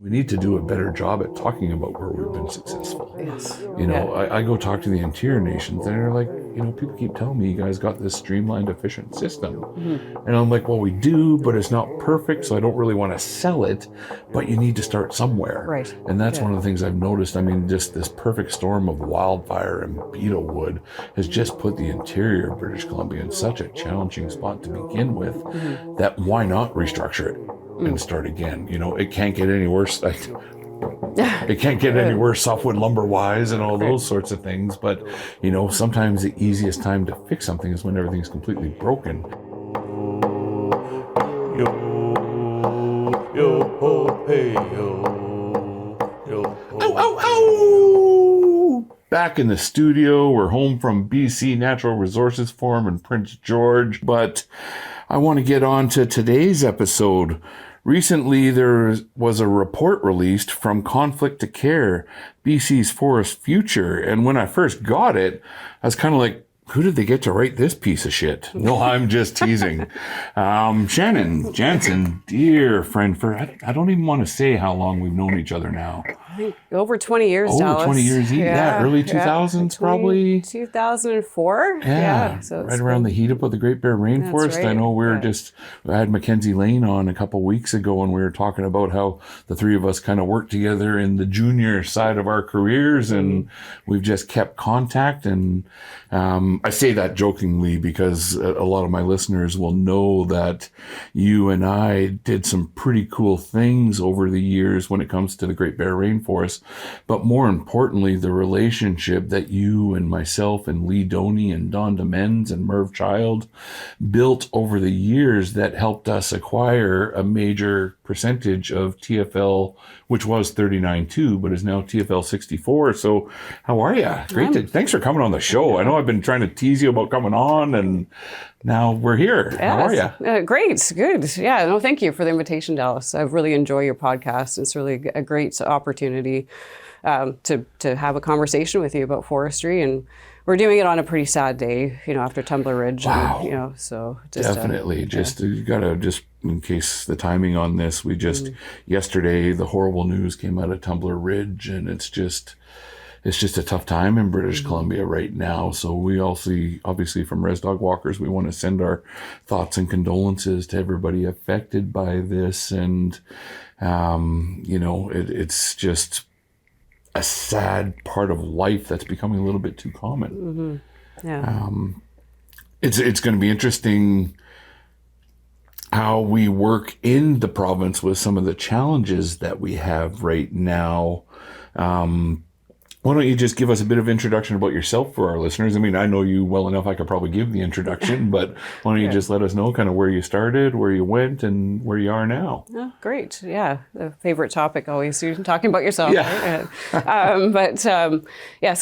We need to do a better job at talking about where we've been successful. Yes. You know, I go talk to the interior nations and they're like, you know, people keep telling me you guys got this streamlined, efficient system. And I'm like, well, we do, but it's not perfect, so I don't really want to sell it, but you need to start somewhere. Right. And that's one of the things I've noticed. I mean, just this perfect storm of wildfire and beetle wood has just put the interior of British Columbia in such a challenging spot to begin with, that why not restructure it and start again? You know, it can't get any worse. It can't get any worse softwood lumber wise and all those sorts of things. But, you know, sometimes the easiest time to fix something is when everything's completely broken. Yo, yo, ho, hey, yo, yo, ho. Ow, ow, ow! Back in the studio, we're home from BC Natural Resources Forum in Prince George, but I want to get on to today's episode. Recently, there was a report released from Conflict to Care, BC's Forest Future. And when I first got it, I was kind of like, who did they get to write this piece of shit? No, I'm just teasing. Shannon Janzen, dear friend, I don't even want to say how long we've known each other now. I think over 20 years, Over Dallas. 20 years, early 2000s probably. 2004. So right around the heat up of the Great Bear Rainforest. Right. I know I had Mackenzie Lane on a couple weeks ago and we were talking about how the three of us kind of worked together in the junior side of our careers, and we've just kept contact. And I say that jokingly because a lot of my listeners will know that you and I did some pretty cool things over the years when it comes to the Great Bear Rainforest. But more importantly, the relationship that you and myself and Lee Doney and Don Demens and Merv Child built over the years that helped us acquire a major percentage of TFL, which was 39.2, but is now TFL 64. So how are you? Great. Thanks for coming on the show. I know I've been trying to tease you about coming on, and now we're here. Yes. How are you? Great. Good. Yeah. No, thank you for the invitation, Dallas. I really enjoy your podcast. It's really a great opportunity to have a conversation with you about forestry, and we're doing it on a pretty sad day, you know, after Tumbler Ridge. Wow. And, you know, so just definitely. You gotta just, in case the timing on this, we just yesterday the horrible news came out of Tumbler Ridge, and it's just a tough time in British Columbia right now. So we also, obviously from Rez Dog Walkers, we want to send our thoughts and condolences to everybody affected by this. And, you know, it's just a sad part of life that's becoming a little bit too common. Yeah. It's going to be interesting how we work in the province with some of the challenges that we have right now. Why don't you just give us a bit of introduction about yourself for our listeners? I mean, I know you well enough, I could probably give the introduction, but why don't you just let us know kind of where you started, where you went, and where you are now? Oh, great. Yeah. The favorite topic always, you're talking about yourself. Yeah. Right? So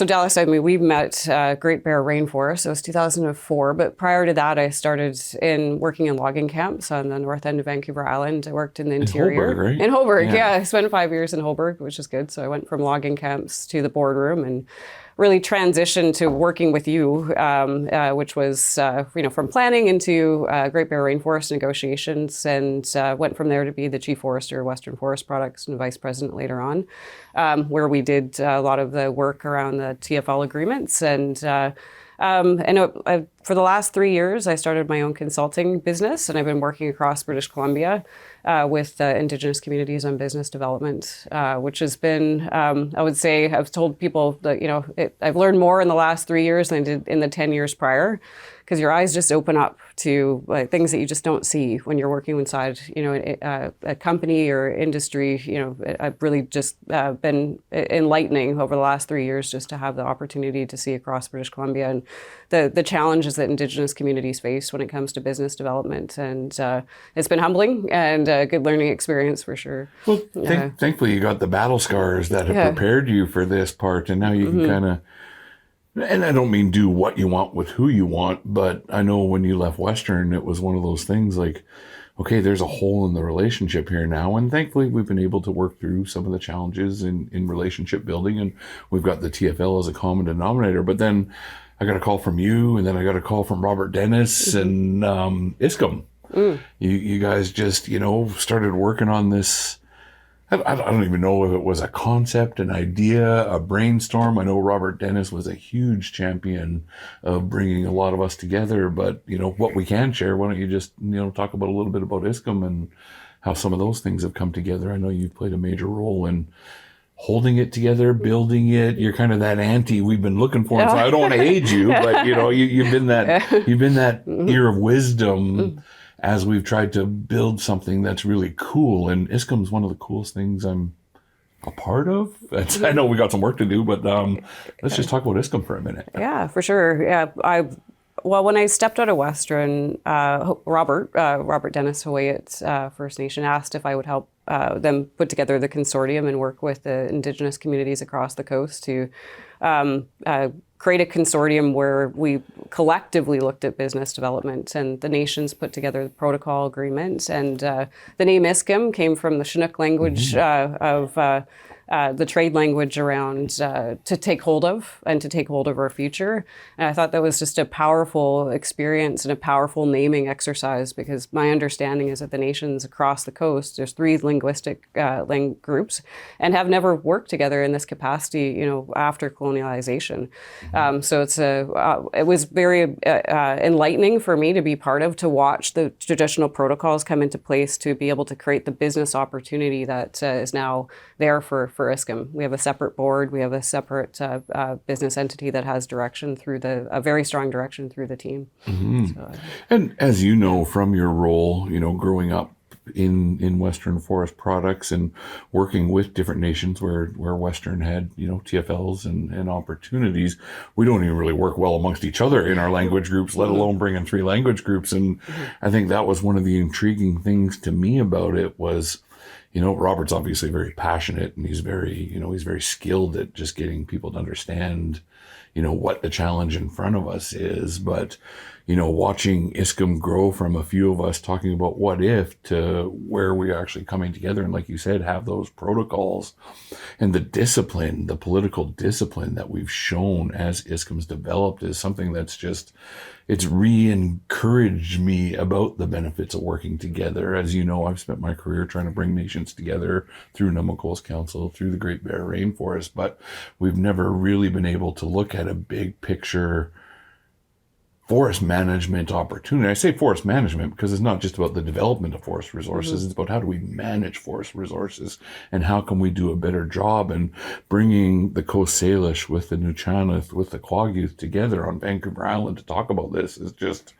Dallas, I mean, we met Great Bear Rainforest. It was 2004. But prior to that, I started working in logging camps on the north end of Vancouver Island. I worked in the interior. In Hoburg, right? In Hoburg, yeah. I spent 5 years in Hoburg, which is good. So I went from logging camps to the boardroom and really transitioned to working with you, which was, from planning into Great Bear Rainforest negotiations, and went from there to be the Chief Forester, Western Forest Products, and Vice President later on, where we did a lot of the work around the TFL agreements. And for the last 3 years, I started my own consulting business, and I've been working across British Columbia with Indigenous communities on business development, which has been, I would say, I've told people that, I've learned more in the last 3 years than I did in the 10 years prior, because your eyes just open up to things that you just don't see when you're working inside, a company or industry. I've really just been enlightening over the last 3 years just to have the opportunity to see across British Columbia and the challenges that Indigenous communities face when it comes to business development. And it's been humbling and a good learning experience for sure. Well, thankfully you got the battle scars that have prepared you for this part, and now you can kind of, and I don't mean do what you want with who you want, but I know when you left Western, it was one of those things like, okay, there's a hole in the relationship here now. And thankfully, we've been able to work through some of the challenges in relationship building. And we've got the TFL as a common denominator. But then I got a call from you, and then I got a call from Robert Dennis and ISCOM. You guys just, started working on this. I don't even know if it was a concept, an idea, a brainstorm. I know Robert Dennis was a huge champion of bringing a lot of us together, but what we can share, why don't you just, talk about a little bit about ISCM and how some of those things have come together. I know you've played a major role in holding it together, building it. You're kind of that auntie we've been looking for. And so I don't want to age you, but you've been that ear of wisdom as we've tried to build something that's really cool. And ISCM's one of the coolest things I'm a part of. I know we got some work to do, but let's just talk about ISCM for a minute. Yeah, for sure. Yeah, when I stepped out of Western, Robert Dennis Hawaii First Nation asked if I would help them put together the consortium and work with the Indigenous communities across the coast to create a consortium where we collectively looked at business development, and the nations put together the protocol agreement. And the name ISCM came from the Chinook language of the trade language around to take hold of our future. And I thought that was just a powerful experience and a powerful naming exercise, because my understanding is that the nations across the coast, there's 3 linguistic groups, and have never worked together in this capacity, after colonialization. So it was very enlightening for me to be part of, to watch the traditional protocols come into place to be able to create the business opportunity that is now there for ISCM. We have a separate board. We have a separate business entity that has direction through a very strong direction through the team. Mm-hmm. So, and as you know from your role, growing up in Western Forest Products and working with different nations where Western had, TFLs and opportunities, we don't even really work well amongst each other in our language groups, let alone bring in 3 language groups. And I think that was one of the intriguing things to me about it was, Robert's obviously very passionate, and he's very skilled at just getting people to understand, what the challenge in front of us is. But, watching ISCM grow from a few of us talking about what if to where we're actually coming together. And like you said, have those protocols and the discipline, the political discipline that we've shown as ISCM's developed is something that's just, it's re-encouraged me about the benefits of working together. As you know, I've spent my career trying to bring nations together through Namako's Council, through the Great Bear Rainforest, but we've never really been able to look at a big picture forest management opportunity. I say forest management because it's not just about the development of forest resources. It's about how do we manage forest resources, and how can we do a better job. And bringing the Coast Salish with the Nuu-chah-nulth, with the Quagga together on Vancouver Island to talk about this is just,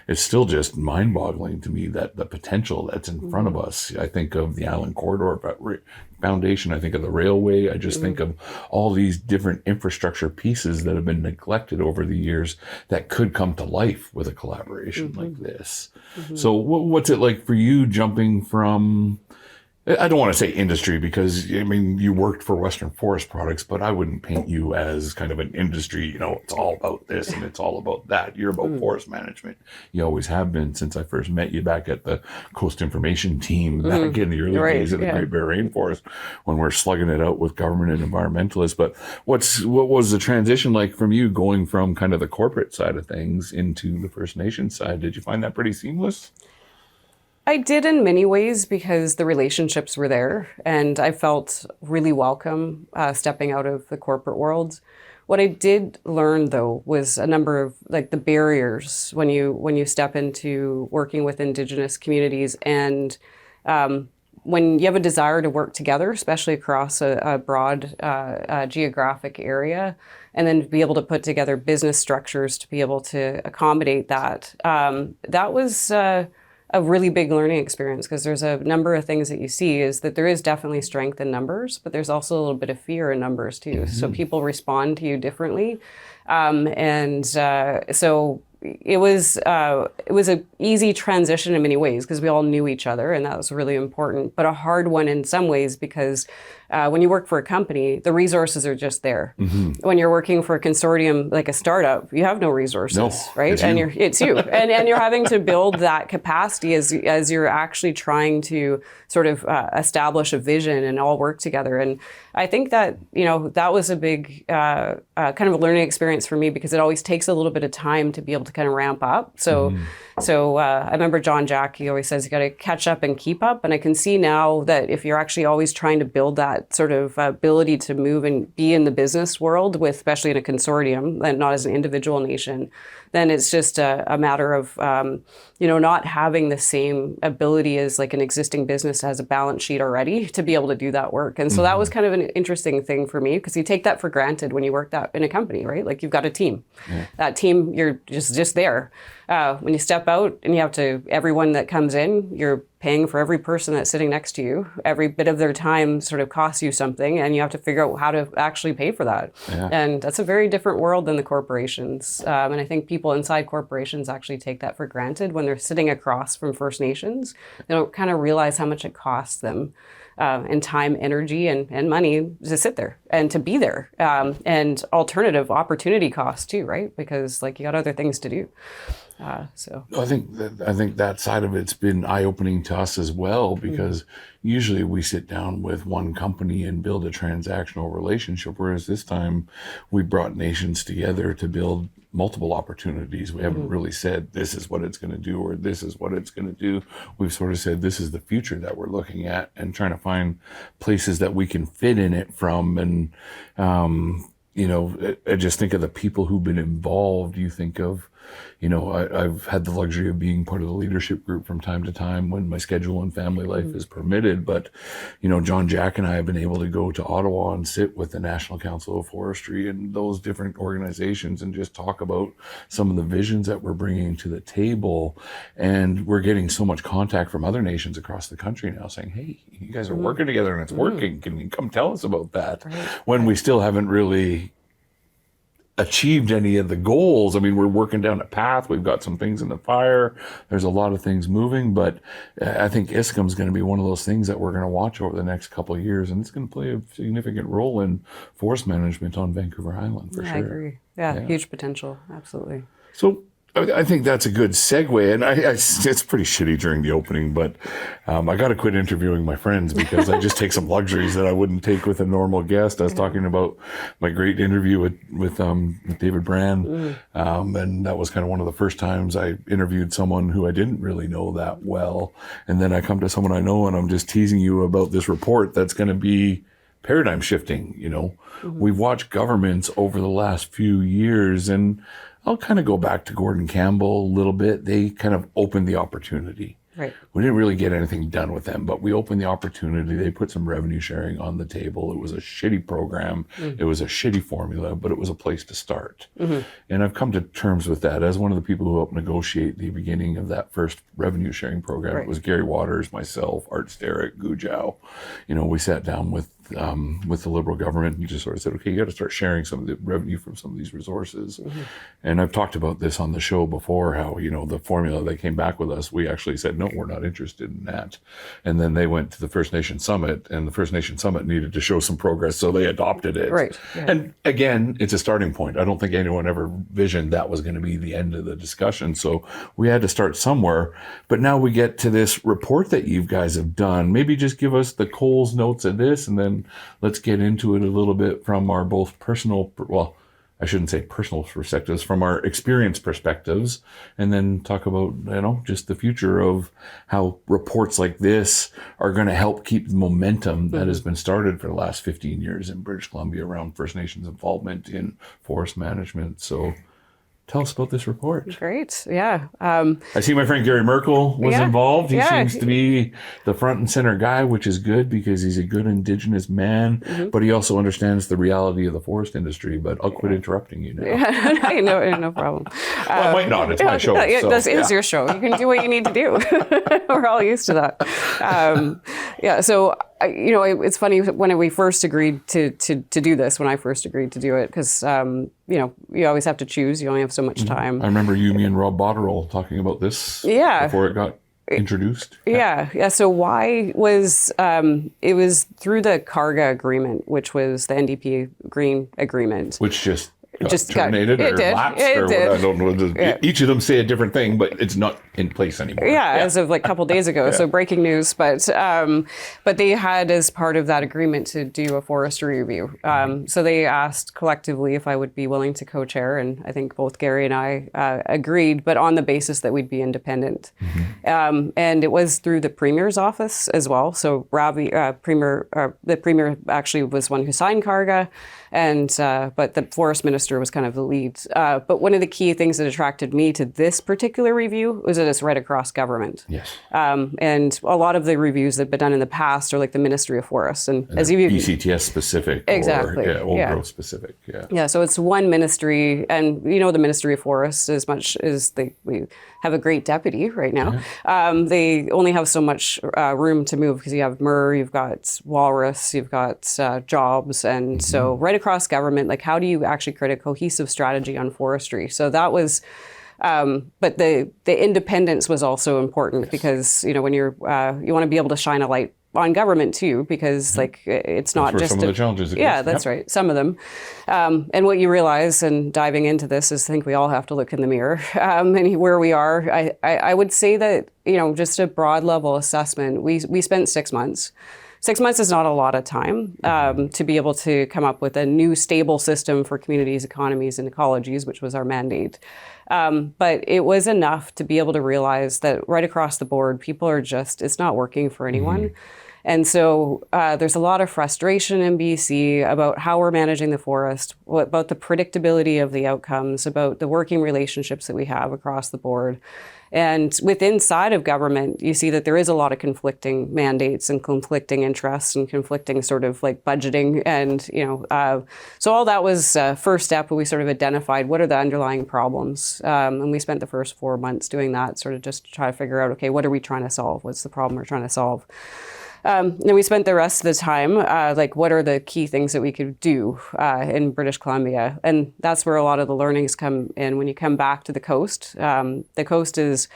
it's still just mind-boggling to me, that the potential that's in front of us. I think of the Island Corridor Foundation. I think of the railway. I just think of all these different infrastructure pieces that have been neglected over the years that could come to life with a collaboration like this. So what's it like for you jumping from, I don't want to say industry, because you worked for Western Forest Products, but I wouldn't paint you as kind of an industry, it's all about this and it's all about that. You're about forest management. You always have been since I first met you back at the Coast Information Team back in the early days of the Great Bear Rainforest, when we're slugging it out with government and environmentalists. But what was the transition like from you going from kind of the corporate side of things into the First Nation side? Did you find that pretty seamless? I did in many ways, because the relationships were there, and I felt really welcome stepping out of the corporate world. What I did learn, though, was a number of the barriers when you step into working with Indigenous communities, and when you have a desire to work together, especially across a broad geographic area, and then be able to put together business structures to be able to accommodate that. That was a really big learning experience, because there's a number of things that you see is that there is definitely strength in numbers, but there's also a little bit of fear in numbers too. So people respond to you differently. So it was an easy transition in many ways, because we all knew each other, and that was really important, but a hard one in some ways, because when you work for a company, the resources are just there. When you're working for a consortium like a startup, you have no resources, right? It's you. And you're having to build that capacity as you're actually trying to sort of establish a vision and all work together. And I think that, that was a big kind of a learning experience for me, because it always takes a little bit of time to be able to kind of ramp up. So I remember John Jack, he always says you got to catch up and keep up. And I can see now that if you're actually always trying to build that sort of ability to move and be in the business world with, especially in a consortium and not as an individual nation, then it's just a matter of, not having the same ability as like an existing business that has a balance sheet already to be able to do that work. And so that was kind of an interesting thing for me, because you take that for granted when you work that in a company, right? Like you've got a team. Yeah. That team, you're just there. When you step out and you have to, everyone that comes in, you're paying for every person that's sitting next to you. Every bit of their time sort of costs you something, and you have to figure out how to actually pay for that. Yeah. And that's a very different world than the corporations. And I think people inside corporations actually take that for granted when they're sitting across from First Nations. They don't kind of realize how much it costs them in time, energy, and money to sit there and to be there. And alternative opportunity costs too, right? Because like you got other things to do. So I think that side of it's been eye-opening to us as well, because usually we sit down with one company and build a transactional relationship, whereas this time we brought nations together to build multiple opportunities. We haven't really said this is what it's going to do or this is what it's going to do. We've sort of said this is the future that we're looking at and trying to find places that we can fit in it from. And I just think of the people who've been involved. You think of, I've had the luxury of being part of the leadership group from time to time when my schedule and family life is permitted. But, John Jack and I have been able to go to Ottawa and sit with the National Council of Forestry and those different organizations and just talk about some of the visions that we're bringing to the table. And we're getting so much contact from other nations across the country now saying, hey, you guys are working together and it's working. Can you come tell us about that? Right. When we still haven't really achieved any of the goals. I mean, we're working down a path. We've got some things in the fire. There's a lot of things moving, but I think ISCM is going to be one of those things that we're going to watch over the next couple of years, and it's going to play a significant role in forest management on Vancouver Island for sure. I agree. Yeah, huge potential. Absolutely. So I think that's a good segue, and it's pretty shitty during the opening, but I got to quit interviewing my friends because I just take some luxuries that I wouldn't take with a normal guest. I was talking about my great interview with David Brand, and that was kind of one of the first times I interviewed someone who I didn't really know that well, and then I come to someone I know, and I'm just teasing you about this report that's going to be paradigm shifting. We've watched governments over the last few years, and I'll kind of go back to Gordon Campbell a little bit. They kind of opened the opportunity. Right. We didn't really get anything done with them, but we opened the opportunity. They put some revenue sharing on the table. It was a shitty program. It was a shitty formula, but it was a place to start. And I've come to terms with that. As one of the people who helped negotiate the beginning of that first revenue sharing program, It was Gary Waters, myself, Art Sterrick, Gujau. We sat down with the Liberal government and just sort of said, okay, you got to start sharing some of the revenue from some of these resources. And I've talked about this on the show before, how, the formula they came back with us, we actually said, no, we're not interested in that. And then they went to the First Nation Summit, and the First Nation Summit needed to show some progress, so they adopted it. Right. Yeah. And again, it's a starting point. I don't think anyone ever visioned that was going to be the end of the discussion. So we had to start somewhere. But now we get to this report that you guys have done. Maybe just give us the Coles notes of this, and then let's get into it a little bit from our both personal, well, I shouldn't say personal perspectives, from our experience perspectives, and then talk about, just the future of how reports like this are going to help keep the momentum that has been started for the last 15 years in British Columbia around First Nations involvement in forest management. So tell us about this report. Great. Yeah. I see my friend Gary Merkel was involved. He seems to be the front and center guy, which is good because he's a good Indigenous man, but he also understands the reality of the forest industry. But I'll quit interrupting you now. No problem. Well, I might not. It's my show. This is your show. You can do what you need to do. We're all used to that. So it's funny when we first agreed to do this, when I first agreed to do it, because, you always have to choose. You only have so much time. I remember you, me, and Rob Botterill talking about this before it got introduced. Yeah. So why was, it was through the Karga agreement, which was the NDP Green agreement. Which just just terminated or lapsed or what, I don't know. Each of them say a different thing, but it's not in place anymore. As of like a couple days ago. So breaking news, but they had, as part of that agreement, to do a forestry review. So they asked collectively if I would be willing to co-chair, and I think both Gary and I agreed, but on the basis that we'd be independent. And it was through the Premier's office as well. So Ravi, the Premier actually was one who signed Karga, and but the Forest Minister was kind of the lead. But one of the key things that attracted me to this particular review was that it's right across government. Yes. And a lot of the reviews that have been done in the past are like the Ministry of Forests. And as you BCTS specific. Exactly. Or old growth specific. Yeah, so it's one ministry, and the Ministry of Forests, as much as we have a great deputy right now, they only have so much room to move because you have Murr, you've got Walrus, you've got jobs, and so right across government, like how do you actually create a cohesive strategy on forestry? So that was, but the independence was also important because when you're you want to be able to shine a light on government too, because like it's not just some of the challenges. That's right, some of them. And what you realize, and diving into this, is I think we all have to look in the mirror and where we are. I would say that just a broad level assessment. We spent 6 months. 6 months is not a lot of time to be able to come up with a new stable system for communities, economies, and ecologies, which was our mandate. But it was enough to be able to realize that right across the board, people are it's not working for anyone. And so there's a lot of frustration in BC about how we're managing the forest, about the predictability of the outcomes, about the working relationships that we have across the board. And inside of government, you see that there is a lot of conflicting mandates and conflicting interests and conflicting sort of like budgeting. And, so all that was first step, we sort of identified what are the underlying problems. And we spent the first 4 months doing that, sort of just to try to figure out, okay, what are we trying to solve? What's the problem we're trying to solve? Then we spent the rest of the time, what are the key things that we could do in British Columbia? And that's where a lot of the learnings come in when you come back to the coast. The coast is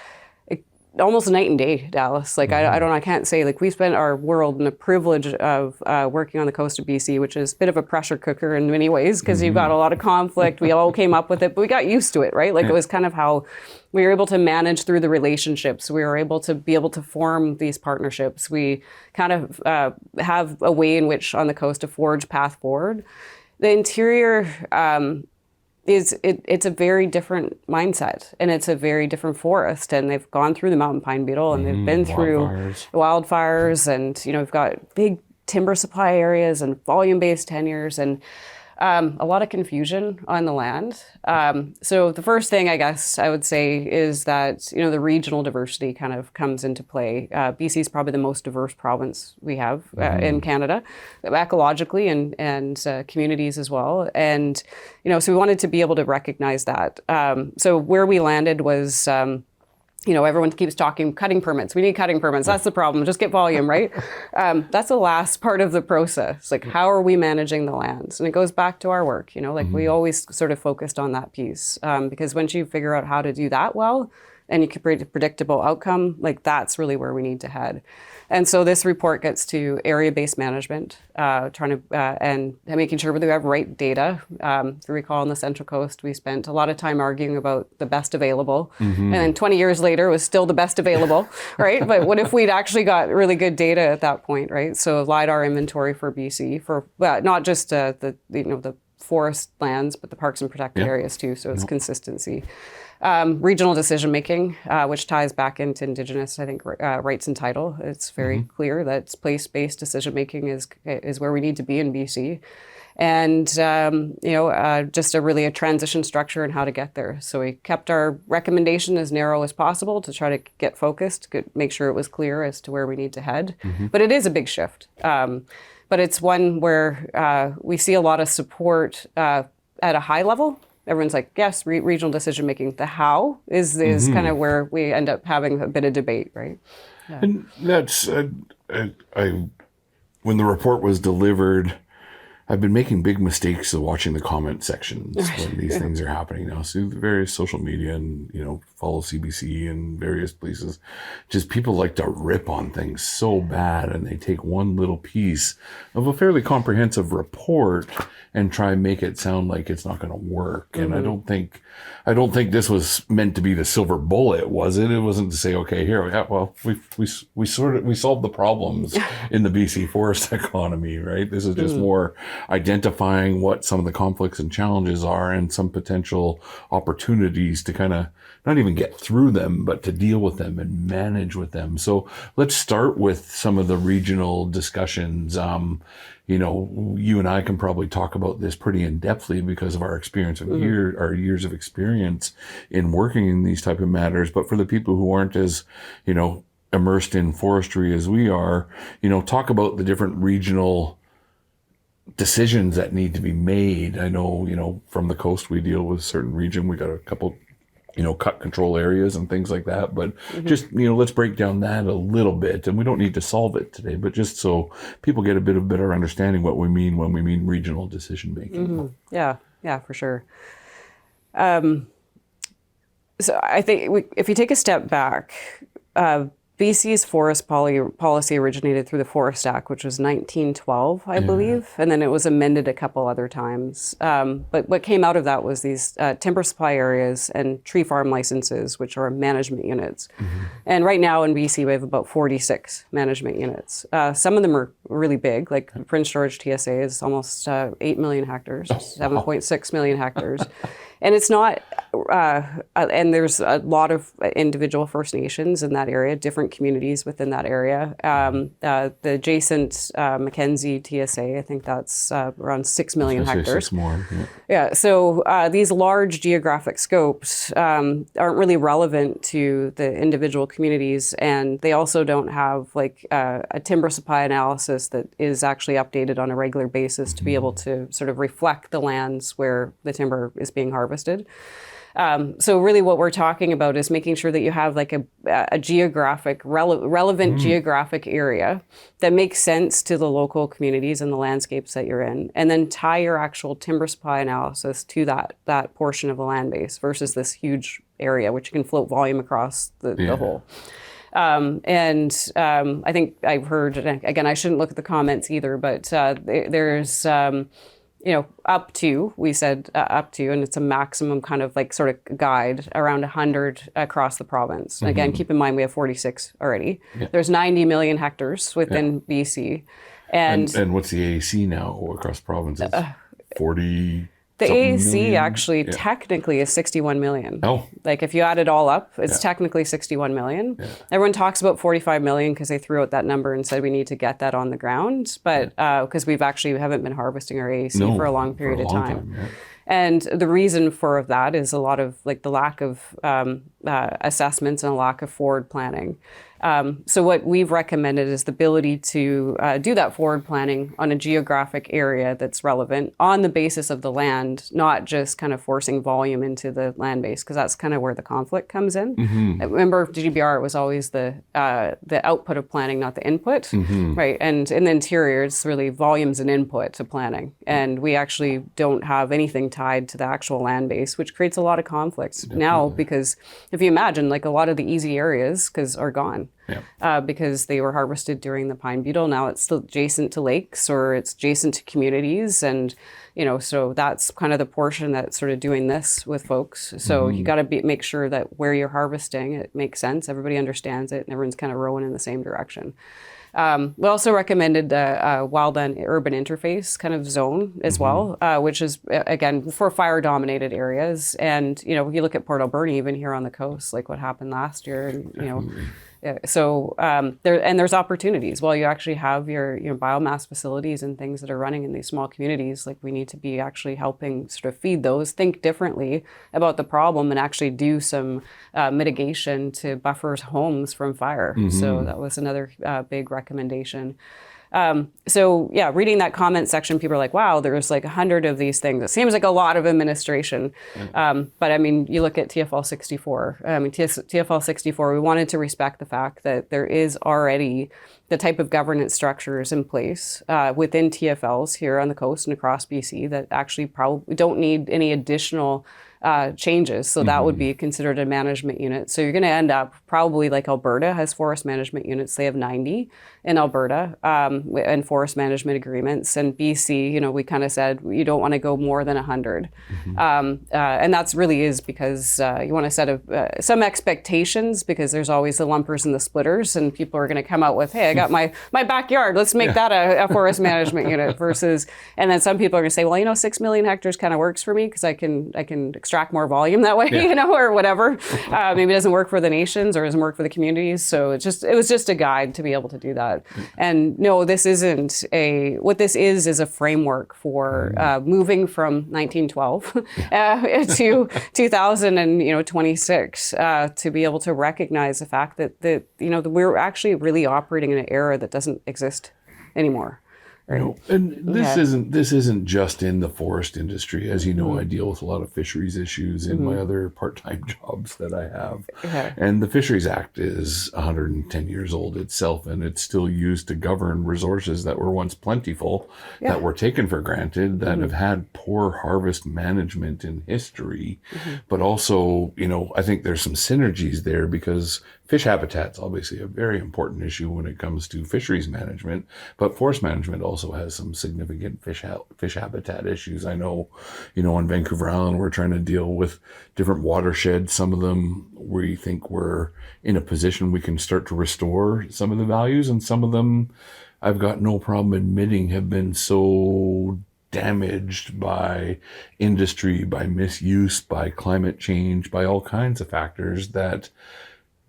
almost night and day, Dallas. Like, I can't say, like, we spent our world in the privilege of working on the coast of BC, which is a bit of a pressure cooker in many ways, because you've got a lot of conflict. We all came up with it, but we got used to it, right? Like, it was kind of how we were able to manage through the relationships. We were able to form these partnerships. We kind of have a way in which on the coast to forge path forward. The interior, it's a very different mindset, and it's a very different forest, and they've gone through the mountain pine beetle, and they've been through wildfires, and we've got big timber supply areas and volume-based tenures, and a lot of confusion on the land. So the first thing I guess I would say is that, the regional diversity kind of comes into play. BC is probably the most diverse province we have in Canada, ecologically and communities as well. And, so we wanted to be able to recognize that. So where we landed was, everyone keeps talking cutting permits. We need cutting permits. That's the problem. Just get volume, right? That's the last part of the process. Like, how are we managing the lands? And it goes back to our work, we always sort of focused on that piece. Because once you figure out how to do that well, and you can create a predictable outcome, like that's really where we need to head. And so this report gets to area-based management, trying to and making sure we have right data. If you recall, on the Central Coast, we spent a lot of time arguing about the best available, and then 20 years later, it was still the best available, right? But what if we'd actually got really good data at that point, right? So LiDAR inventory for BC for not just the forest lands, but the parks and protected areas too. So it's consistency. Regional decision making, which ties back into Indigenous, I think, rights and title. It's very clear that place-based decision making is where we need to be in BC, and just a transition structure and how to get there. So we kept our recommendation as narrow as possible to try to get focused, make sure it was clear as to where we need to head. But it is a big shift. But it's one where we see a lot of support at a high level. Everyone's like, yes, regional decision making. The how is kind of where we end up having a bit of debate, right? Yeah. And that's when the report was delivered, I've been making big mistakes of watching the comment sections when these things are happening now. So various social media and, follow CBC and various places. Just people like to rip on things so bad, and they take one little piece of a fairly comprehensive report and try and make it sound like it's not going to work. And I don't think this was meant to be the silver bullet, was it? It wasn't to say, okay, here, we solved the problems in the BC forest economy, right? This is just more identifying what some of the conflicts and challenges are and some potential opportunities to kind of not even get through them, but to deal with them and manage with them. So let's start with some of the regional discussions. You and I can probably talk about this pretty in-depthly because of our experience of our years of experience in working in these type of matters. But for the people who aren't as, immersed in forestry as we are, talk about the different regional decisions that need to be made. I know, from the coast, we deal with a certain region. We got a couple, cut control areas and things like that. But just, let's break down that a little bit. And we don't need to solve it today, but just so people get a bit of better understanding what we mean when we mean regional decision making. Yeah, for sure. So I think if you take a step back, BC's forest policy originated through the Forest Act, which was 1912, I believe, and then it was amended a couple other times. But what came out of that was these timber supply areas and tree farm licenses, which are management units. And right now in BC, we have about 46 management units. Some of them are really big, like Prince George TSA is almost 8 million hectares, 7.6 million hectares. And it's not, and there's a lot of individual First Nations in that area, different communities within that area. The adjacent Mackenzie TSA, I think that's around 6 million hectares. 6 more. So these large geographic scopes aren't really relevant to the individual communities, and they also don't have like a timber supply analysis that is actually updated on a regular basis to be able to sort of reflect the lands where the timber is being harvested. So really what we're talking about is making sure that you have like a geographic, relevant geographic area that makes sense to the local communities and the landscapes that you're in, and then tie your actual timber supply analysis to that portion of the land base versus this huge area, which can float volume across the whole. I think I've heard, again, I shouldn't look at the comments either, but there's... up to, we said up to, and it's a maximum kind of like sort of guide around 100 across the province. And again, keep in mind, we have 46 already. There's 90 million hectares within BC. And what's the AAC now across provinces? 40... The AAC million? Actually technically is 61 million. Oh. Like if you add it all up, it's technically 61 million. Everyone talks about 45 million because they threw out that number and said we need to get that on the ground. But because we haven't been harvesting our AAC for a long period of time. And the reason for that is a lot of like the lack of assessments and a lack of forward planning. So what we've recommended is the ability to do that forward planning on a geographic area that's relevant on the basis of the land, not just kind of forcing volume into the land base, because that's kind of where the conflict comes in. Remember, GDPR, it was always the output of planning, not the input, right? And in the interior, it's really volumes and input to planning. And we actually don't have anything tied to the actual land base, which creates a lot of conflicts now, because if you imagine, like a lot of the easy areas are gone. Because they were harvested during the pine beetle. Now it's still adjacent to lakes or it's adjacent to communities. And, so that's kind of the portion that's sort of doing this with folks. So you got to make sure that where you're harvesting, it makes sense. Everybody understands it and everyone's kind of rowing in the same direction. We also recommended the wildland urban interface kind of zone as well, which is, again, for fire-dominated areas. And, you look at Port Alberni, even here on the coast, like what happened last year, and, so there's opportunities. While you actually have your biomass facilities and things that are running in these small communities, like we need to be actually helping sort of feed those, think differently about the problem, and actually do some mitigation to buffer homes from fire. So that was another big recommendation. Reading that comment section, people are like, wow, there's like 100 of these things. It seems like a lot of administration. But I mean, you look at TFL 64. TFL 64, we wanted to respect the fact that there is already the type of governance structures in place within TFLs here on the coast and across BC that actually probably don't need any additional changes. So that would be considered a management unit. So you're going to end up probably like Alberta has forest management units. They have 90 in Alberta and forest management agreements. And BC, you know, we kind of said you don't want to go more than 100. And that's really is because you want to set some expectations, because there's always the lumpers and the splitters, and people are going to come out with, hey, I got my backyard, let's make that a forest management unit versus, and then some people are going to say, well, you know, 6 million hectares kind of works for me because I can extract more volume that way, you know, or whatever. Maybe it doesn't work for the nations or doesn't work for the communities. So it was just a guide to be able to do that. And no, this isn't what this is a framework for moving from 1912 to 2026 to be able to recognize the fact that you know, we're actually really operating in an era that doesn't exist anymore. Right. No, and this isn't just in the forest industry. As you know, I deal with a lot of fisheries issues in my other part-time jobs that I have. And the Fisheries Act is 110 years old itself, and it's still used to govern resources that were once plentiful, that were taken for granted, that have had poor harvest management in history. But also, you know, I think there's some synergies there, because fish habitat's obviously a very important issue when it comes to fisheries management, but forest management also has some significant fish habitat issues. I know, you know, on Vancouver Island, we're trying to deal with different watersheds. Some of them we think we're in a position we can start to restore some of the values, and some of them, I've got no problem admitting, have been so damaged by industry, by misuse, by climate change, by all kinds of factors, that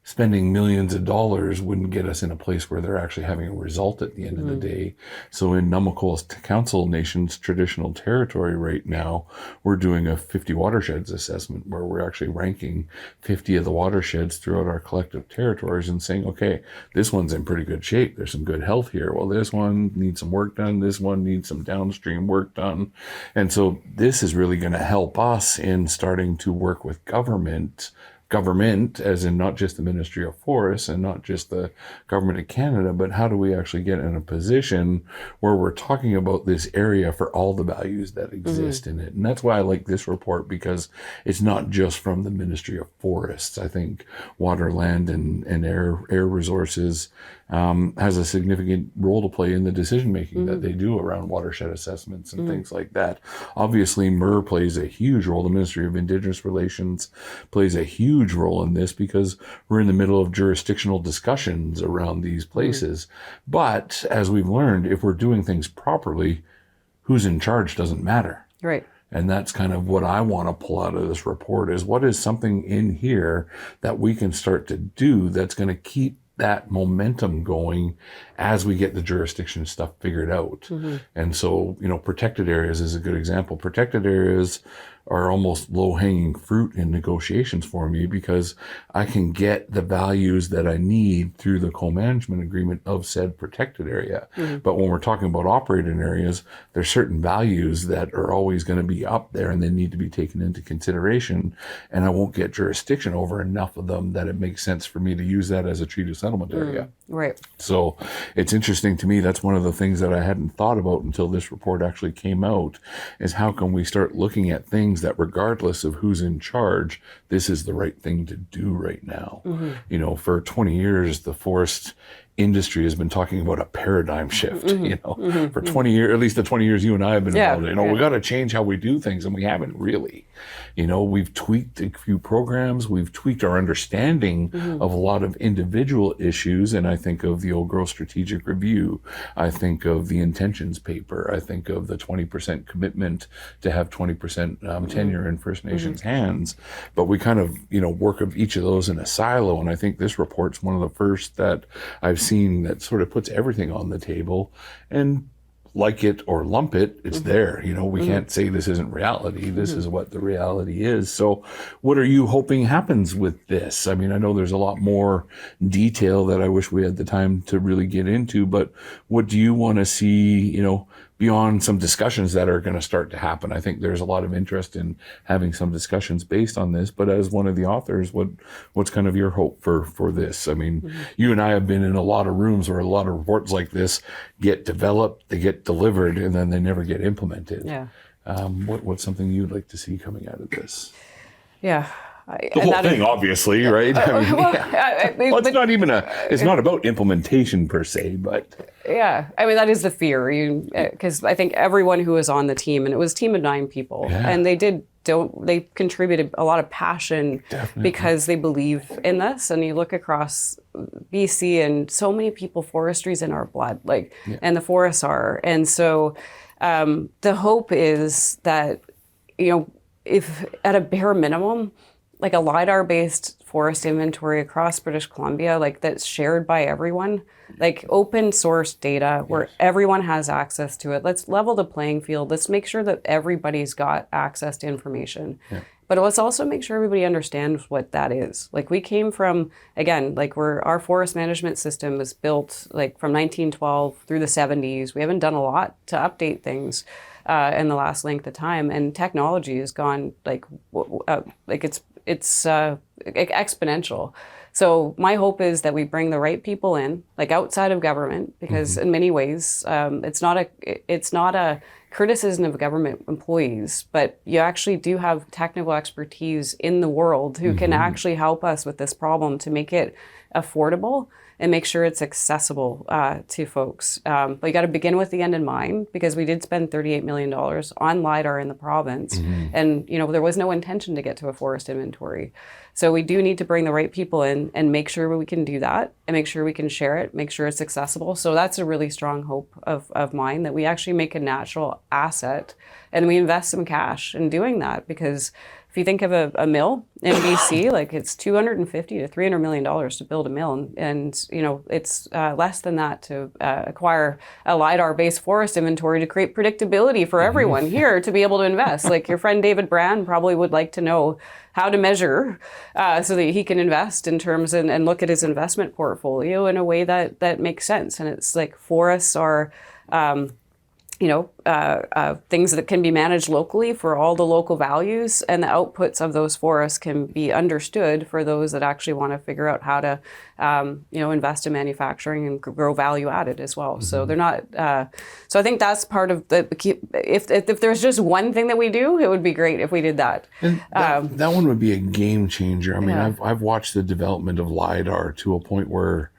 spending millions of dollars wouldn't get us in a place where they're actually having a result at the end of the day. So in Namaqua's Council Nations traditional territory right now, we're doing a 50 watersheds assessment where we're actually ranking 50 of the watersheds throughout our collective territories and saying, okay, this one's in pretty good shape. There's some good health here. Well, this one needs some work done. This one needs some downstream work done. And so this is really going to help us in starting to work with government, as in not just the Ministry of Forests and not just the Government of Canada, but how do we actually get in a position where we're talking about this area for all the values that exist in it. And that's why I like this report, because it's not just from the Ministry of Forests. I think water, land, and air resources has a significant role to play in the decision making that they do around watershed assessments and things like that. Obviously, MIR plays a huge role. The Ministry of Indigenous Relations plays a huge role in this, because we're in the middle of jurisdictional discussions around these places. But as we've learned, if we're doing things properly, who's in charge doesn't matter. Right. And that's kind of what I want to pull out of this report, is what is something in here that we can start to do that's going to keep that momentum going as we get the jurisdiction stuff figured out. And so, you know, protected areas is a good example. Protected areas are almost low-hanging fruit in negotiations for me, because I can get the values that I need through the co-management agreement of said protected area. But when we're talking about operating areas, there's certain values that are always going to be up there and they need to be taken into consideration. And I won't get jurisdiction over enough of them that it makes sense for me to use that as a treaty settlement area. Right. So it's interesting to me. That's one of the things that I hadn't thought about until this report actually came out, is how can we start looking at things that, regardless of who's in charge, this is the right thing to do right now. You know, for 20 years, the forest industry has been talking about a paradigm shift, you know, for 20 years, at least the 20 years you and I have been involved. You know, we got to change how we do things, and we haven't really. You know, we've tweaked a few programs, we've tweaked our understanding of a lot of individual issues, and I think of the Old Growth Strategic Review, I think of the intentions paper, I think of the 20% commitment to have 20% tenure in First Nations hands, but we kind of, you know, work of each of those in a silo, and I think this report's one of the first that I've seen that sort of puts everything on the table, and like it or lump it, it's there. You know, we can't say this isn't reality. This is what the reality is. So what are you hoping happens with this? I mean, I know there's a lot more detail that I wish we had the time to really get into, but what do you want to see, you know, beyond some discussions that are going to start to happen. I think there's a lot of interest in having some discussions based on this. But as one of the authors, what's kind of your hope for this? I mean, you and I have been in a lot of rooms where a lot of reports like this get developed, they get delivered, and then they never get implemented. Yeah. What's something you'd like to see coming out of this? Yeah. The whole thing, obviously, right? It's not about implementation per se, but. Yeah. I mean, that is the fear, because I think everyone who was on the team, and it was a team of 9 people, and they contributed a lot of passion because they believe in this. And you look across BC and so many people, forestry's in our blood, and the forests are. And so the hope is that, if at a bare minimum, like a LiDAR-based forest inventory across British Columbia, that's shared by everyone, open source data where everyone has access to it. Let's level the playing field. Let's make sure that everybody's got access to information. Yeah. But let's also make sure everybody understands what that is. We came from, again, our forest management system was built from 1912 through the 70s. We haven't done a lot to update things in the last length of time, and technology has gone it's exponential. So my hope is that we bring the right people in, outside of government, because in many ways it's not a criticism of government employees, but you actually do have technical expertise in the world who can actually help us with this problem to make it affordable and make sure it's accessible to folks. But you got to begin with the end in mind, because we did spend $38 million on LiDAR in the province. And, there was no intention to get to a forest inventory. So we do need to bring the right people in and make sure we can do that and make sure we can share it, make sure it's accessible. So that's a really strong hope of mine, that we actually make a natural asset and we invest some cash in doing that. Because if you think of a mill in BC, it's $250 to $300 million to build a mill, and it's less than that to acquire a LiDAR-based forest inventory to create predictability for everyone here to be able to invest. Your friend David Brand probably would like to know how to measure so that he can invest in terms and look at his investment portfolio in a way that makes sense. And it's forests are things that can be managed locally for all the local values, and the outputs of those forests can be understood for those that actually want to figure out how to, invest in manufacturing and grow value added as well. So they're not. So I think that's part of the. If there's just one thing that we do, it would be great if we did that. And that one would be a game changer. I mean, I've watched the development of LiDAR to a point where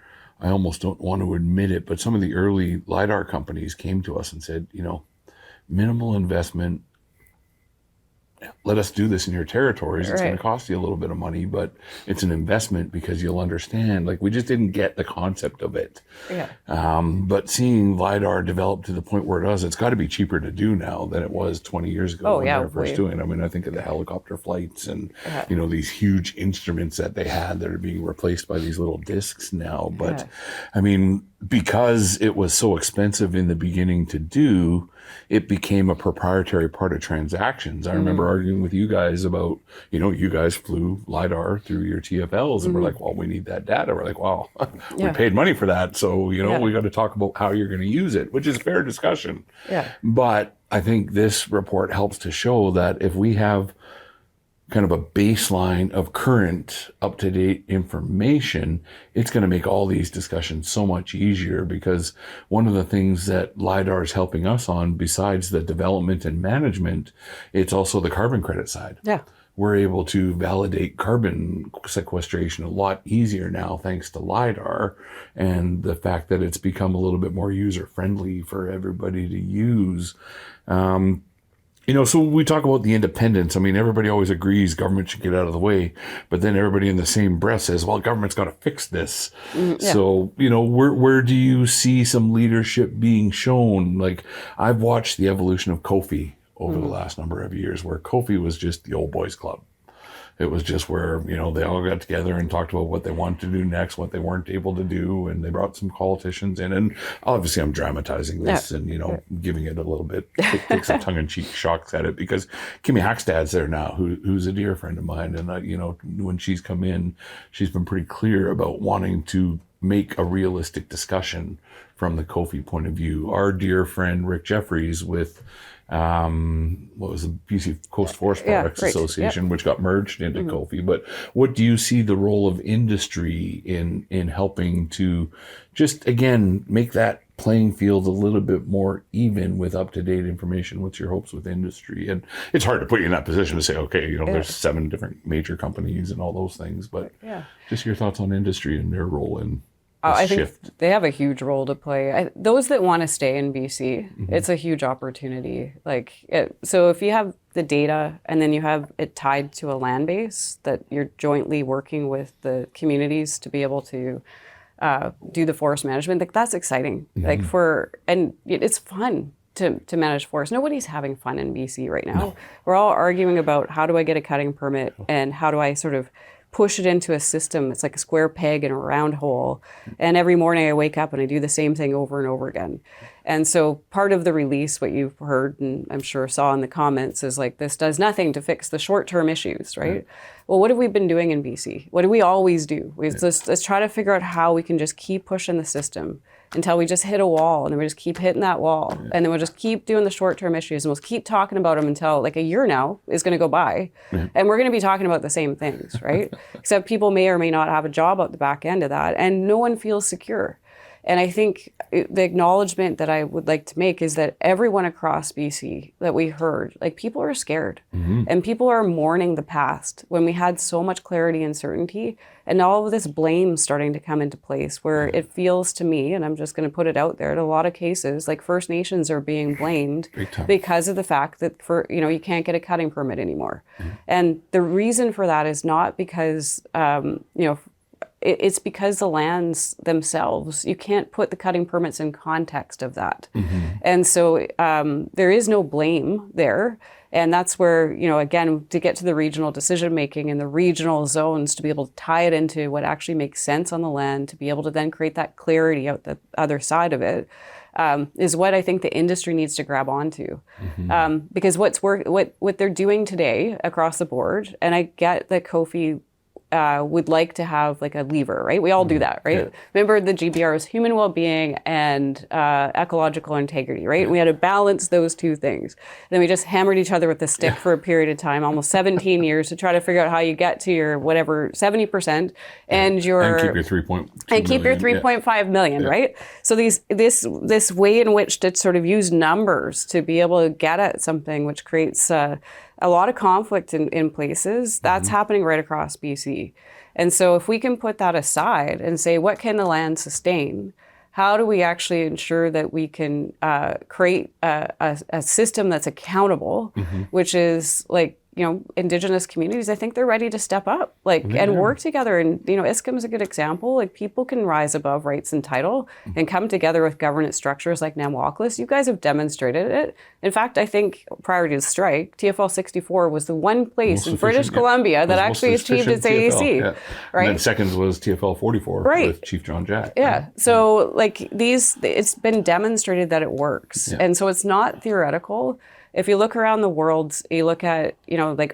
I almost don't want to admit it, but some of the early LiDAR companies came to us and said, minimal investment, let us do this in your territories. It's going to cost you a little bit of money, but it's an investment because you'll understand. We just didn't get the concept of it. Yeah. But seeing LiDAR develop to the point where it does, it's got to be cheaper to do now than it was 20 years ago when they were first doing it. I mean, I think of the helicopter flights and, these huge instruments that they had that are being replaced by these little discs now. But I mean, because it was so expensive in the beginning to do, it became a proprietary part of transactions. I remember arguing with you guys about, you guys flew LiDAR through your TFLs and we're like, well, we need that data. We're like, well, we paid money for that. So, we got to talk about how you're going to use it, which is fair discussion. Yeah. But I think this report helps to show that if we have kind of a baseline of current up-to-date information, it's going to make all these discussions so much easier, because one of the things that LiDAR is helping us on, besides the development and management, it's also the carbon credit side. Yeah. We're able to validate carbon sequestration a lot easier now thanks to LiDAR, and the fact that it's become a little bit more user-friendly for everybody to use. So we talk about the independence. I mean, everybody always agrees government should get out of the way, but then everybody in the same breath says, well, government's got to fix this. So, where do you see some leadership being shown? I've watched the evolution of Kofi over the last number of years, where Kofi was just the old boys club. It was just where, they all got together and talked about what they wanted to do next, what they weren't able to do. And they brought some politicians in. And obviously I'm dramatizing this and, giving it a little bit, take some tongue-in-cheek shocks at it, because Kimmy Hackstad's there now, who's a dear friend of mine. And, when she's come in, she's been pretty clear about wanting to make a realistic discussion from the Kofi point of view. Our dear friend Rick Jeffries with what was the BC Coast Forest Products Association, which got merged into Kofi. But what do you see the role of industry in helping to just, again, make that playing field a little bit more even with up-to-date information? What's your hopes with industry? And it's hard to put you in that position to say, okay, there's 7 different major companies and all those things, but just your thoughts on industry and their role in I shift. think they have a huge role to play. Those that want to stay in BC, it's a huge opportunity. So if you have the data and then you have it tied to a land base that you're jointly working with the communities to be able to do the forest management, that's exciting. And it's fun to manage forest. Nobody's having fun in BC right now. No. We're all arguing about how do I get a cutting permit and how do I sort of push it into a system. It's like a square peg in a round hole. And every morning I wake up and I do the same thing over and over again. And so part of the release, what you've heard and I'm sure saw in the comments, is this does nothing to fix the short-term issues, right? Well, what have we been doing in BC? What do we always do? Let's try to figure out how we can just keep pushing the system until we just hit a wall, and then we just keep hitting that wall. And then we'll just keep doing the short-term issues, and we'll keep talking about them until a year now is going to go by. And we're going to be talking about the same things, right? Except people may or may not have a job at the back end of that, and no one feels secure. And I think the acknowledgement that I would like to make is that everyone across BC that we heard, people are scared and people are mourning the past when we had so much clarity and certainty, and all of this blame starting to come into place where it feels to me, and I'm just going to put it out there, in a lot of cases, First Nations are being blamed because of the fact that you can't get a cutting permit anymore. And the reason for that is not because, it's because the lands themselves, you can't put the cutting permits in context of that. And so there is no blame there. And that's where, again, to get to the regional decision making and the regional zones, to be able to tie it into what actually makes sense on the land, to be able to then create that clarity out the other side of it, is what I think the industry needs to grab onto. Because what they're doing today across the board, and I get that Kofi would like to have a lever, right? We all do that, right? Remember the GBR was human well-being and ecological integrity, right? We had to balance those two things. Then we just hammered each other with a stick for a period of time, almost 17 years, to try to figure out how you get to your 70% and keep your 3.5 million, right? So this way in which to sort of use numbers to be able to get at something, which creates a lot of conflict in places, that's happening right across BC. And so if we can put that aside and say, what can the land sustain? How do we actually ensure that we can create a system that's accountable, which is Indigenous communities, I think they're ready to step up, and work together. And, ISCM is a good example. People can rise above rights and title and come together with governance structures like Namwaklis. You guys have demonstrated it. In fact, I think prior to the strike, TFL 64 was the one place in British Columbia that actually achieved its AAC. Right? And then second was TFL 44 with Chief John Jack. So it's been demonstrated that it works. And so it's not theoretical. If you look around the world, you look at,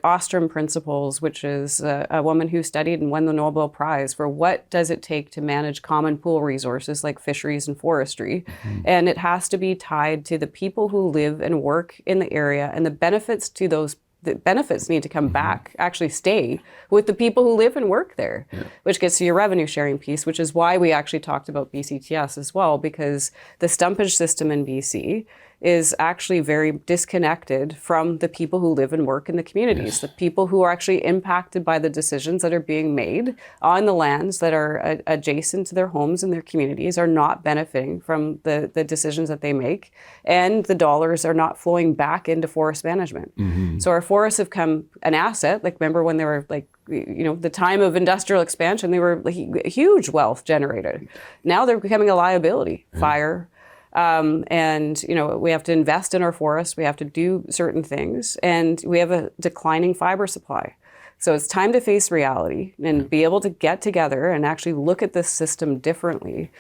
Ostrom Principles, which is a woman who studied and won the Nobel Prize for what does it take to manage common pool resources like fisheries and forestry. And it has to be tied to the people who live and work in the area, and the benefits to those the benefits need to come back, actually stay with the people who live and work there, which gets to your revenue sharing piece, which is why we actually talked about BCTS as well, because the stumpage system in BC is actually very disconnected from the people who live and work in the communities, the people who are actually impacted by the decisions that are being made on the lands that are adjacent to their homes and their communities are not benefiting from the decisions that they make, and the dollars are not flowing back into forest management. So our forests have come an asset, like remember when they were like, the time of industrial expansion, they were huge wealth generated. Now they're becoming a liability, fire, and we have to invest in our forests, we have to do certain things, and we have a declining fiber supply. So it's time to face reality and be able to get together and actually look at this system differently.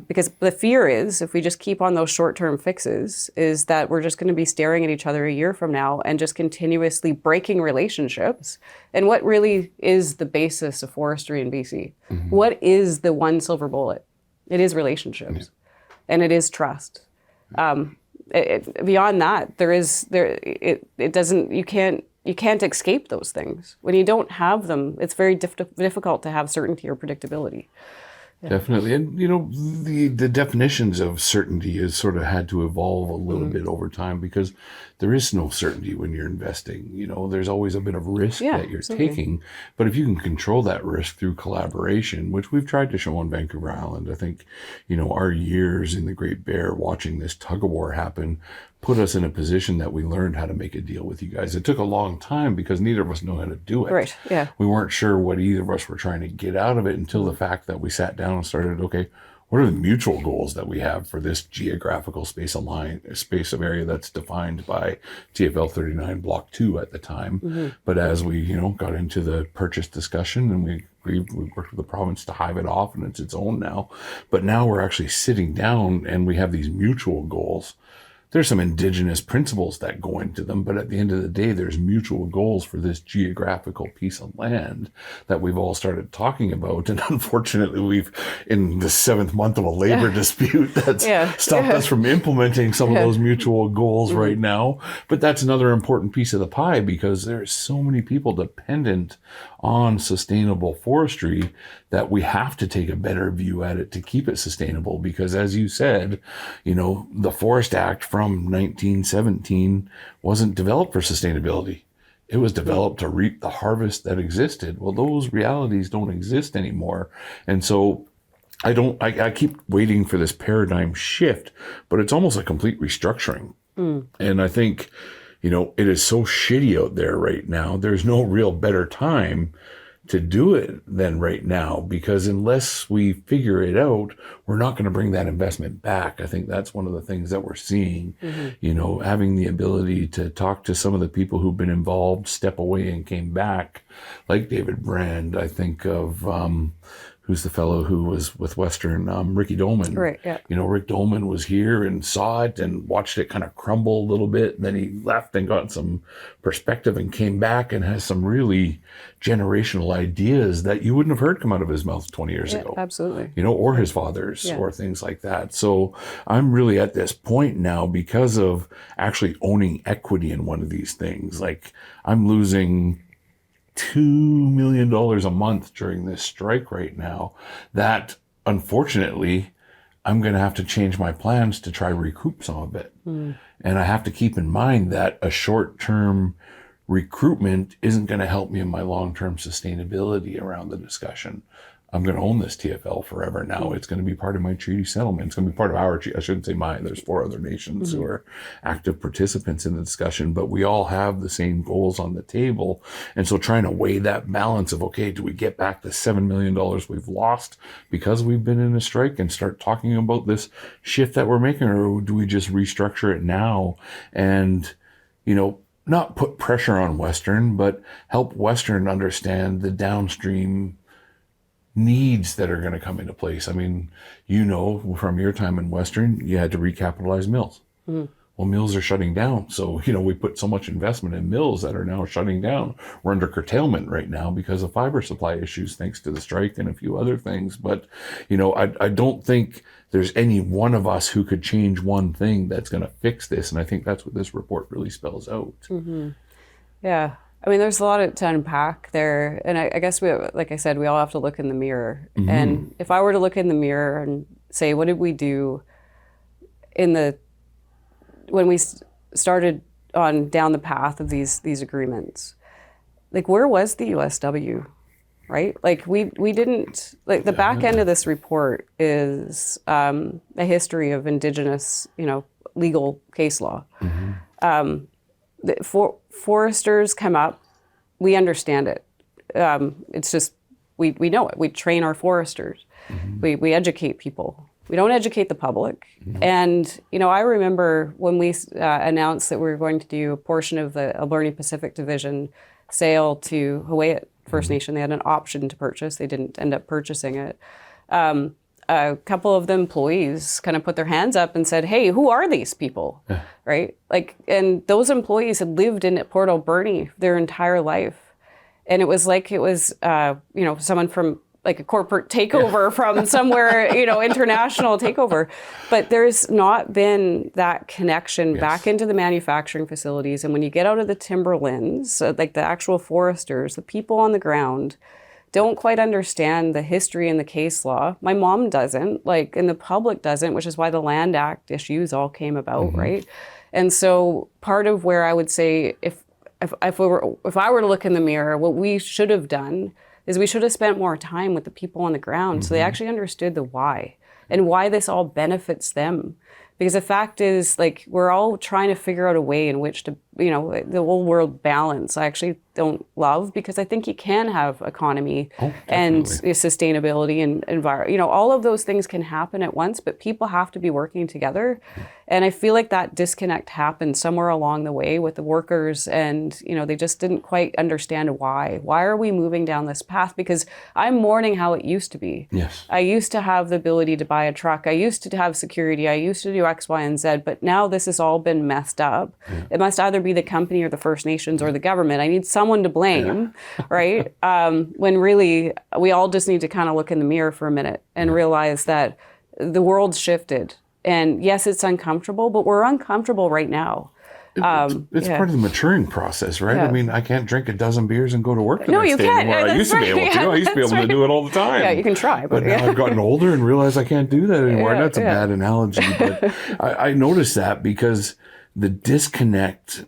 Because the fear is, if we just keep on those short-term fixes, is that we're just going to be staring at each other a year from now and just continuously breaking relationships. And what really is the basis of forestry in BC? What is the one silver bullet? It is relationships. and it is trust. Beyond that, it doesn't. You can't escape those things. When you don't have them, it's very difficult to have certainty or predictability. Yeah. Definitely. And, you know, the definitions of certainty has sort of had to evolve a little bit over time, because there is no certainty when you're investing. You know, there's always a bit of risk that you're taking. But if you can control that risk through collaboration, which we've tried to show on Vancouver Island, I think, you know, our years in the Great Bear watching this tug of war happen put us in a position that we learned how to make a deal with you guys. It took a long time because neither of us knew how to do it. Right, yeah. We weren't sure what either of us were trying to get out of it until the fact that we sat down and started, okay, what are the mutual goals that we have for this geographical space of area that's defined by TFL 39 Block 2 at the time. But as we, you know, got into the purchase discussion, and we worked with the province to hive it off, and it's its own now. But now we're actually sitting down and we have these mutual goals. There's some Indigenous principles that go into them, but at the end of the day, there's mutual goals for this geographical piece of land that we've all started talking about. And unfortunately, we've, in the 7th month of a labor dispute, that's stopped us from implementing some of those mutual goals right now. But that's another important piece of the pie, because there's so many people dependent on sustainable forestry that we have to take a better view at it to keep it sustainable. Because as you said, you know, the Forest Act from 1917 wasn't developed for sustainability. It was developed to reap the harvest that existed. Well, those realities don't exist anymore. And so I keep waiting for this paradigm shift, but it's almost a complete restructuring. And I think, you know, it is so shitty out there right now. There's no real better time to do it than right now, because unless we figure it out, we're not going to bring that investment back. I think that's one of the things that we're seeing, you know, having the ability to talk to some of the people who've been involved, step away and came back, like David Brand. I think of, who's the fellow who was with Western, Ricky Dolman. Right, yeah. You know, Rick Dolman was here and saw it and watched it kind of crumble a little bit. And then he left and got some perspective and came back and has some really generational ideas that you wouldn't have heard come out of his mouth 20 years ago. Absolutely. You know, or his father's or things like that. So I'm really at this point now, because of actually owning equity in one of these things. Like, I'm losing $2 million a month during this strike right now, that unfortunately I'm going to have to change my plans to try recoup some of it. And I have to keep in mind that a short-term recruitment isn't going to help me in my long-term sustainability around the discussion. I'm going to own this TFL forever now. It's going to be part of my treaty settlement. It's going to be part of our treaty. I shouldn't say mine. There's 4 other nations who are active participants in the discussion, but we all have the same goals on the table. And so trying to weigh that balance of, okay, do we get back the $7 million we've lost because we've been in a strike and start talking about this shift that we're making, or do we just restructure it now and, you know, not put pressure on Western, but help Western understand the downstream needs that are going to come into place. I mean, you know, from your time in Western, you had to recapitalize mills. Well, mills are shutting down. So, you know, we put so much investment in mills that are now shutting down. We're under curtailment right now because of fiber supply issues, thanks to the strike and a few other things. But, you know, I don't think there's any one of us who could change one thing that's going to fix this. And I think that's what this report really spells out. Yeah. I mean, there's a lot to unpack there. And I guess, like I said, we all have to look in the mirror. And if I were to look in the mirror and say, what did we do when we started on down the path of these agreements? Like, where was the USW, right? Like, we didn't, like, the back end of this report is a history of Indigenous, you know, legal case law. Foresters come up, we understand it. It's just, we know it. We train our foresters. We educate people. We don't educate the public. And, you know, I remember when we announced that we were going to do a portion of the Alberni Pacific Division sale to Hawaiian First Nation. They had an option to purchase. They didn't end up purchasing it. A couple of the employees kind of put their hands up and said, hey, who are these people, right? Like, and those employees had lived in Port Alberni their entire life. And it was like, it was, you know, someone from like a corporate takeover from somewhere, international takeover. But there's not been that connection back into the manufacturing facilities. And when you get out of the timberlands, like the actual foresters, the people on the ground don't quite understand the history and the case law. My mom doesn't, and the public doesn't, which is why the Land Act issues all came about, right? And so part of where I would say, if I were to look in the mirror, what we should have done is we should have spent more time with the people on the ground so they actually understood the why and why this all benefits them. Because the fact is, we're all trying to figure out a way in which to, the whole world balance, I actually don't love, because I think you can have economy and sustainability and environment. All of those things can happen at once, but people have to be working together. And I feel like that disconnect happened somewhere along the way with the workers, and, they just didn't quite understand why. Why are we moving down this path? Because I'm mourning how it used to be. Yes. I used to have the ability to buy a truck. I used to have security. I used to do X, Y, and Z, but now this has all been messed up. It must either be the company or the First Nations or the government. I need someone to blame, right? When really we all just need to kind of look in the mirror for a minute and realize that the world's shifted. And yes, it's uncomfortable, but we're uncomfortable right now. It's part of the maturing process, right? Yeah. I mean, I can't drink a dozen beers and go to work the No, next you day can't. anymore. I used to be able to. I used to be able to do it all the time. Yeah, you can try. But now I've gotten older and realize I can't do that anymore. That's a bad analogy. But I noticed that because the disconnect,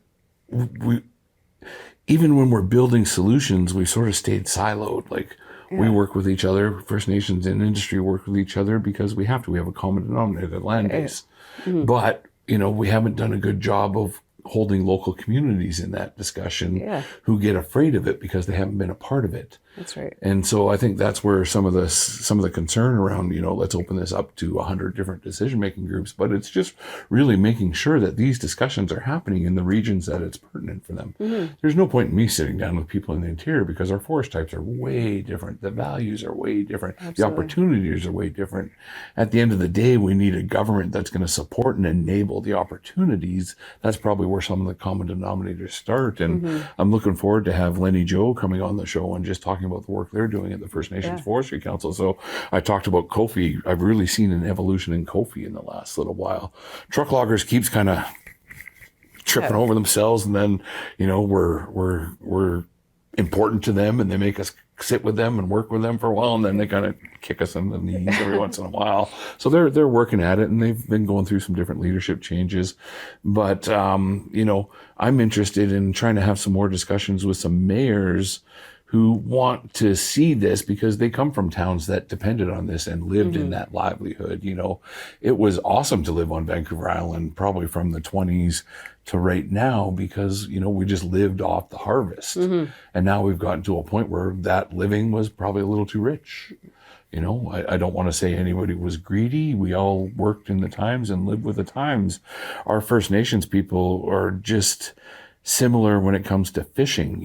even when we're building solutions, we sort of stayed siloed. We work with each other. First Nations and industry work with each other because we have to. We have a common denominator, the land base. But, we haven't done a good job of holding local communities in that discussion who get afraid of it because they haven't been a part of it. That's right. And so I think that's where some of the concern around, let's open this up to 100 different decision-making groups, but it's just really making sure that these discussions are happening in the regions that it's pertinent for them. There's no point in me sitting down with people in the interior because our forest types are way different. The values are way different. Absolutely. The opportunities are way different. At the end of the day, we need a government that's going to support and enable the opportunities. That's probably where some of the common denominators start. And I'm looking forward to have Lenny Joe coming on the show and just talking about the work they're doing at the First Nations Forestry Council. So I talked about Kofi. I've really seen an evolution in Kofi in the last little while. Truck loggers keeps kind of tripping over themselves, and then we're important to them, and they make us sit with them and work with them for a while, and then they kind of kick us in the knees every once in a while. So they're working at it, and they've been going through some different leadership changes. But I'm interested in trying to have some more discussions with some mayors who want to see this because they come from towns that depended on this and lived in that livelihood. It was awesome to live on Vancouver Island, probably from the 20s to right now, because, we just lived off the harvest. And now we've gotten to a point where that living was probably a little too rich. I don't want to say anybody was greedy. We all worked in the times and lived with the times. Our First Nations people are just similar when it comes to fishing.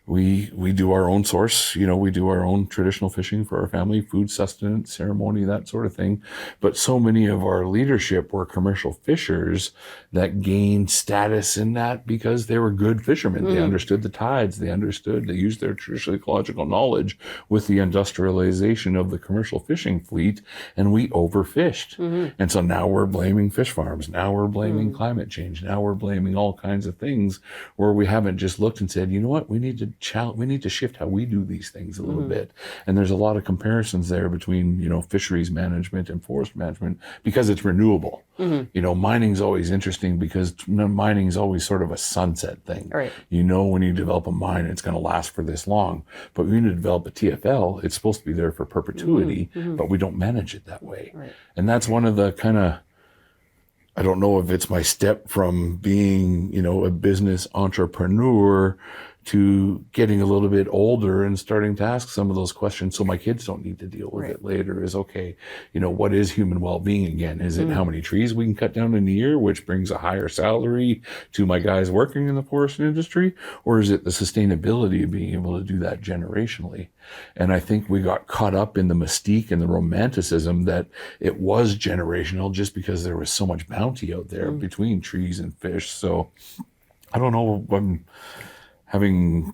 We do our own source, we do our own traditional fishing for our family, food sustenance, ceremony, that sort of thing. But so many of our leadership were commercial fishers that gained status in that because they were good fishermen. They understood the tides. They used their traditional ecological knowledge with the industrialization of the commercial fishing fleet, and we overfished. And so now we're blaming fish farms. Now we're blaming climate change. Now we're blaming all kinds of things where we haven't just looked and said, you know what, we need to shift how we do these things a little bit. And there's a lot of comparisons there between, fisheries management and forest management because it's renewable. Mining's always interesting because mining's always sort of a sunset thing. Right. When you develop a mine, it's going to last for this long. But when you develop a TFL, it's supposed to be there for perpetuity, but we don't manage it that way. Right. And that's one of the kind of, I don't know if it's my step from being, a business entrepreneur to getting a little bit older and starting to ask some of those questions so my kids don't need to deal with it later is, okay, what is human well-being again? Is it how many trees we can cut down in a year, which brings a higher salary to my guys working in the forest industry? Or is it the sustainability of being able to do that generationally? And I think we got caught up in the mystique and the romanticism that it was generational just because there was so much bounty out there between trees and fish. So I don't know, I'm having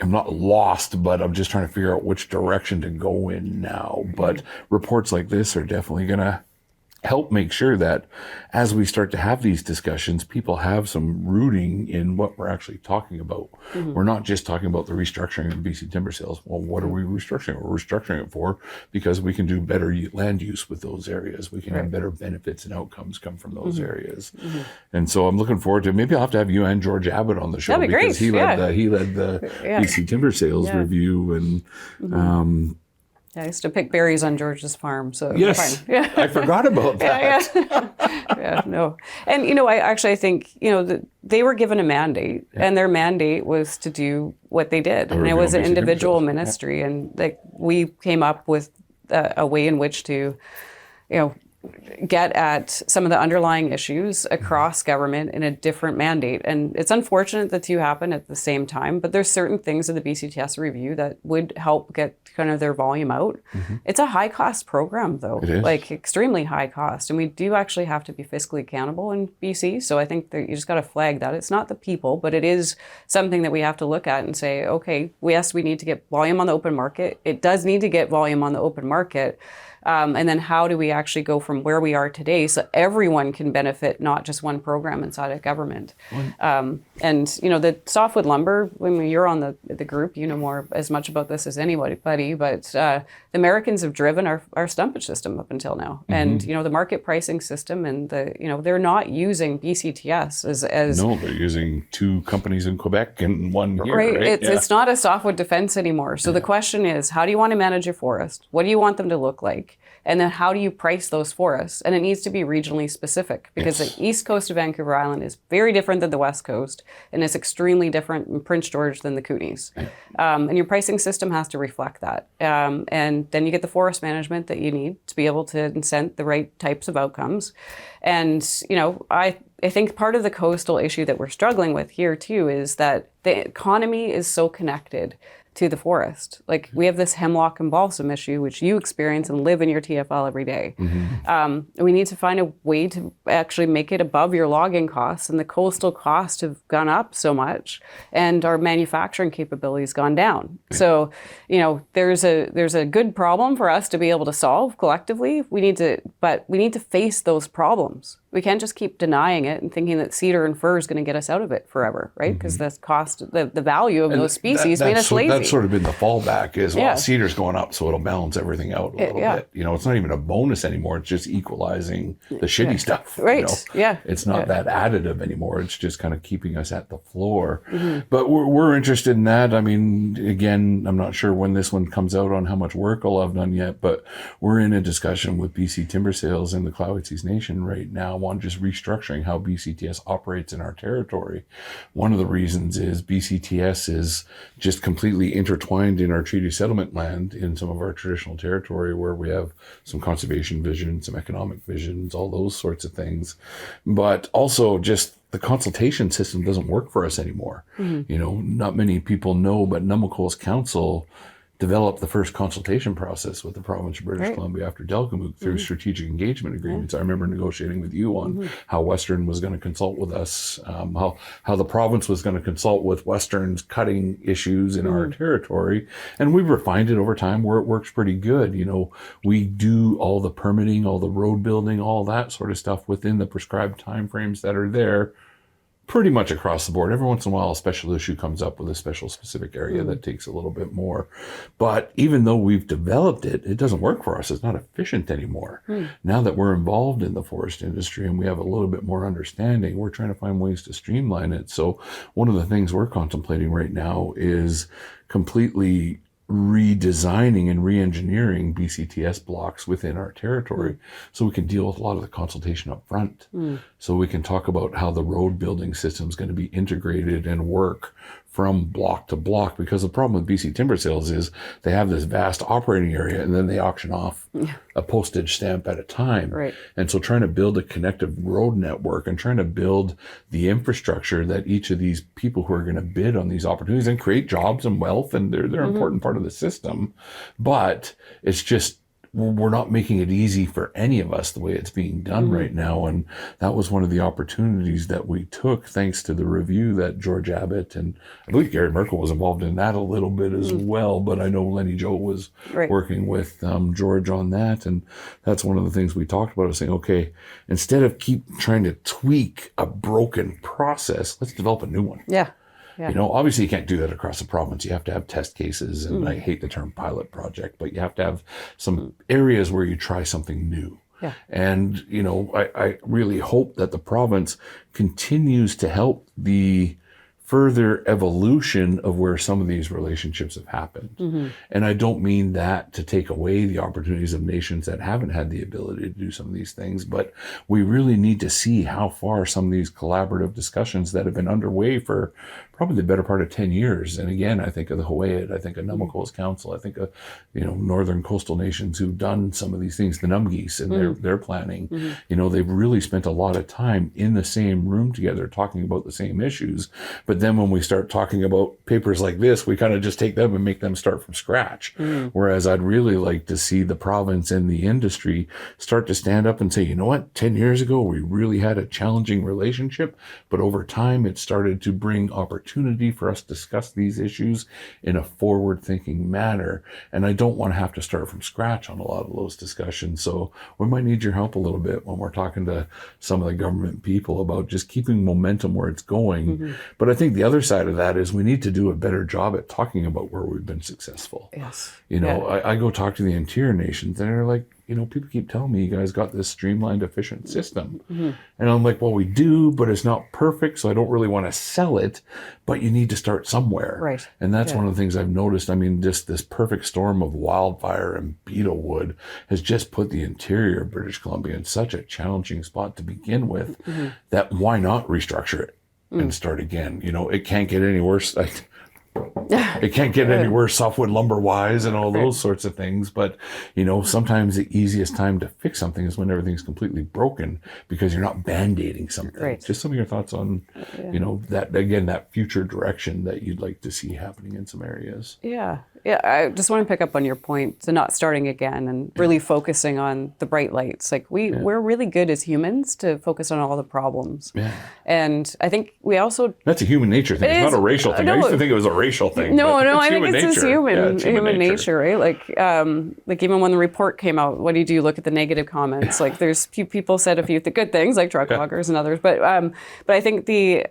I'm not lost, but I'm just trying to figure out which direction to go in now. But reports like this are definitely going to help make sure that as we start to have these discussions, people have some rooting in what we're actually talking about. We're not just talking about the restructuring of BC timber sales. Well, what are we restructuring? We're restructuring it for because we can do better land use with those areas. We can have better benefits and outcomes come from those areas. And so I'm looking forward to, maybe I'll have to have you and George Abbott on the show. That'd be because great. he led the BC timber sales review. And I used to pick berries on George's farm, so yes, fine. Yeah. I forgot about that. No. And, I think, they were given a mandate, and their mandate was to do what they did. And it was an individual ministry. And we came up with a way in which to, get at some of the underlying issues across government in a different mandate. And it's unfortunate the two happen at the same time, but there's certain things in the BCTS review that would help get kind of their volume out. It's a high cost program though, extremely high cost. And we do actually have to be fiscally accountable in BC. So I think that you just got to flag that. It's not the people, but it is something that we have to look at and say, okay, yes, we need to get volume on the open market. It does need to get volume on the open market. And then how do we actually go from where we are today so everyone can benefit, not just one program inside of government? And, the softwood lumber, when you're on the group, you know more as much about this as anybody, but the Americans have driven our stumpage system up until now. And, the market pricing system and they're not using BCTS as... No, they're using two companies in Quebec and one here, right? It's not a softwood defense anymore. So the question is, how do you want to manage your forest? What do you want them to look like? And then how do you price those forests? And it needs to be regionally specific because the east coast of Vancouver Island is very different than the west coast, and it's extremely different in Prince George than the Kootenays. And your pricing system has to reflect that. And then you get the forest management that you need to be able to incent the right types of outcomes. And, I think part of the coastal issue that we're struggling with here too is that the economy is so connected to the forest. Like we have this hemlock and balsam issue, which you experience and live in your TFL every day. We need to find a way to actually make it above your logging costs, and the coastal costs have gone up so much and our manufacturing capability has gone down. So, there's a good problem for us to be able to solve collectively. But we need to face those problems. We can't just keep denying it and thinking that cedar and fir is going to get us out of it forever, right? Because the cost, the value of those species made us lazy. That's sort of been the fallback is, cedar's going up, so it'll balance everything out a little bit. It's not even a bonus anymore. It's just equalizing the shitty stuff. Right, It's not that additive anymore. It's just kind of keeping us at the floor. But we're interested in that. I mean, again, I'm not sure when this one comes out on how much work I'll have done yet, but we're in a discussion with BC Timber Sales in the Clowitzes Nation right now on just restructuring how BCTS operates in our territory. One of the reasons is BCTS is just completely intertwined in our treaty settlement land in some of our traditional territory where we have some conservation vision, some economic visions, all those sorts of things. But also just the consultation system doesn't work for us anymore. Not many people know, but Namaqua's Council developed the first consultation process with the province of British Columbia after Delgamuukw through strategic engagement agreements. I remember negotiating with you on how Western was going to consult with us, how the province was going to consult with Western's cutting issues in our territory. And we've refined it over time where it works pretty good. We do all the permitting, all the road building, all that sort of stuff within the prescribed timeframes that are there. Pretty much across the board. Every once in a while, a special issue comes up with a special specific area that takes a little bit more. But even though we've developed it, it doesn't work for us. It's not efficient anymore. Now that we're involved in the forest industry and we have a little bit more understanding, we're trying to find ways to streamline it. So one of the things we're contemplating right now is completely redesigning and re-engineering BCTS blocks within our territory so we can deal with a lot of the consultation up front. So we can talk about how the road building system is going to be integrated and work from block to block, because the problem with BC Timber Sales is they have this vast operating area and then they auction off a postage stamp at a time. And so trying to build a connective road network and trying to build the infrastructure that each of these people who are going to bid on these opportunities and create jobs and wealth, and they're an important part of the system. But it's just we're not making it easy for any of us the way it's being done right now. And that was one of the opportunities that we took thanks to the review that George Abbott and I believe Gary Merkel was involved in that a little bit as well. But I know Lenny Joe was working with George on that. And that's one of the things we talked about, was saying, okay, instead of keep trying to tweak a broken process, let's develop a new one. Yeah. You know, obviously you can't do that across the province. You have to have test cases, and I hate the term pilot project, but you have to have some areas where you try something new. Yeah. And, you know, I really hope that the province continues to help the further evolution of where some of these relationships have happened. And I don't mean that to take away the opportunities of nations that haven't had the ability to do some of these things, but we really need to see how far some of these collaborative discussions that have been underway for probably the better part of 10 years. And again, I think of the Hawaiian, I think of Namako's Council, I think of, you know, northern coastal nations who've done some of these things, the Numgeese and their planning. You know, they've really spent a lot of time in the same room together talking about the same issues. But then when we start talking about papers like this, we kind of just take them and make them start from scratch. Whereas I'd really like to see the province and the industry start to stand up and say, you know what, 10 years ago, we really had a challenging relationship, but over time it started to bring opportunity for us to discuss these issues in a forward-thinking manner. And I don't want to have to start from scratch on a lot of those discussions. So we might need your help a little bit when we're talking to some of the government people about just keeping momentum where it's going. But I think the other side of that is we need to do a better job at talking about where we've been successful. Yes. You know, I go talk to the interior nations and they're like, you know, people keep telling me you guys got this streamlined, efficient system. And I'm like, well, we do, but it's not perfect. So I don't really want to sell it, but you need to start somewhere. Right. And that's one of the things I've noticed. I mean, just this perfect storm of wildfire and beetlewood has just put the interior of British Columbia in such a challenging spot to begin with that why not restructure it and start again? You know, it can't get any worse. It can't get any worse softwood lumber wise and all those sorts of things. But, you know, sometimes the easiest time to fix something is when everything's completely broken because you're not band-aiding something. Just some of your thoughts on, you know, that, again, that future direction that you'd like to see happening in some areas. Yeah, I just want to pick up on your point to not starting again and really focusing on the bright lights. Like we're really good as humans to focus on all the problems. And I think we also... That's a human nature thing. It's not a racial thing. I used to think it was a racial thing. No, I think it's just human nature, right? Like even when the report came out, what do? You look at the negative comments. Like there's few people said a few good things, like truck walkers and others. But I think the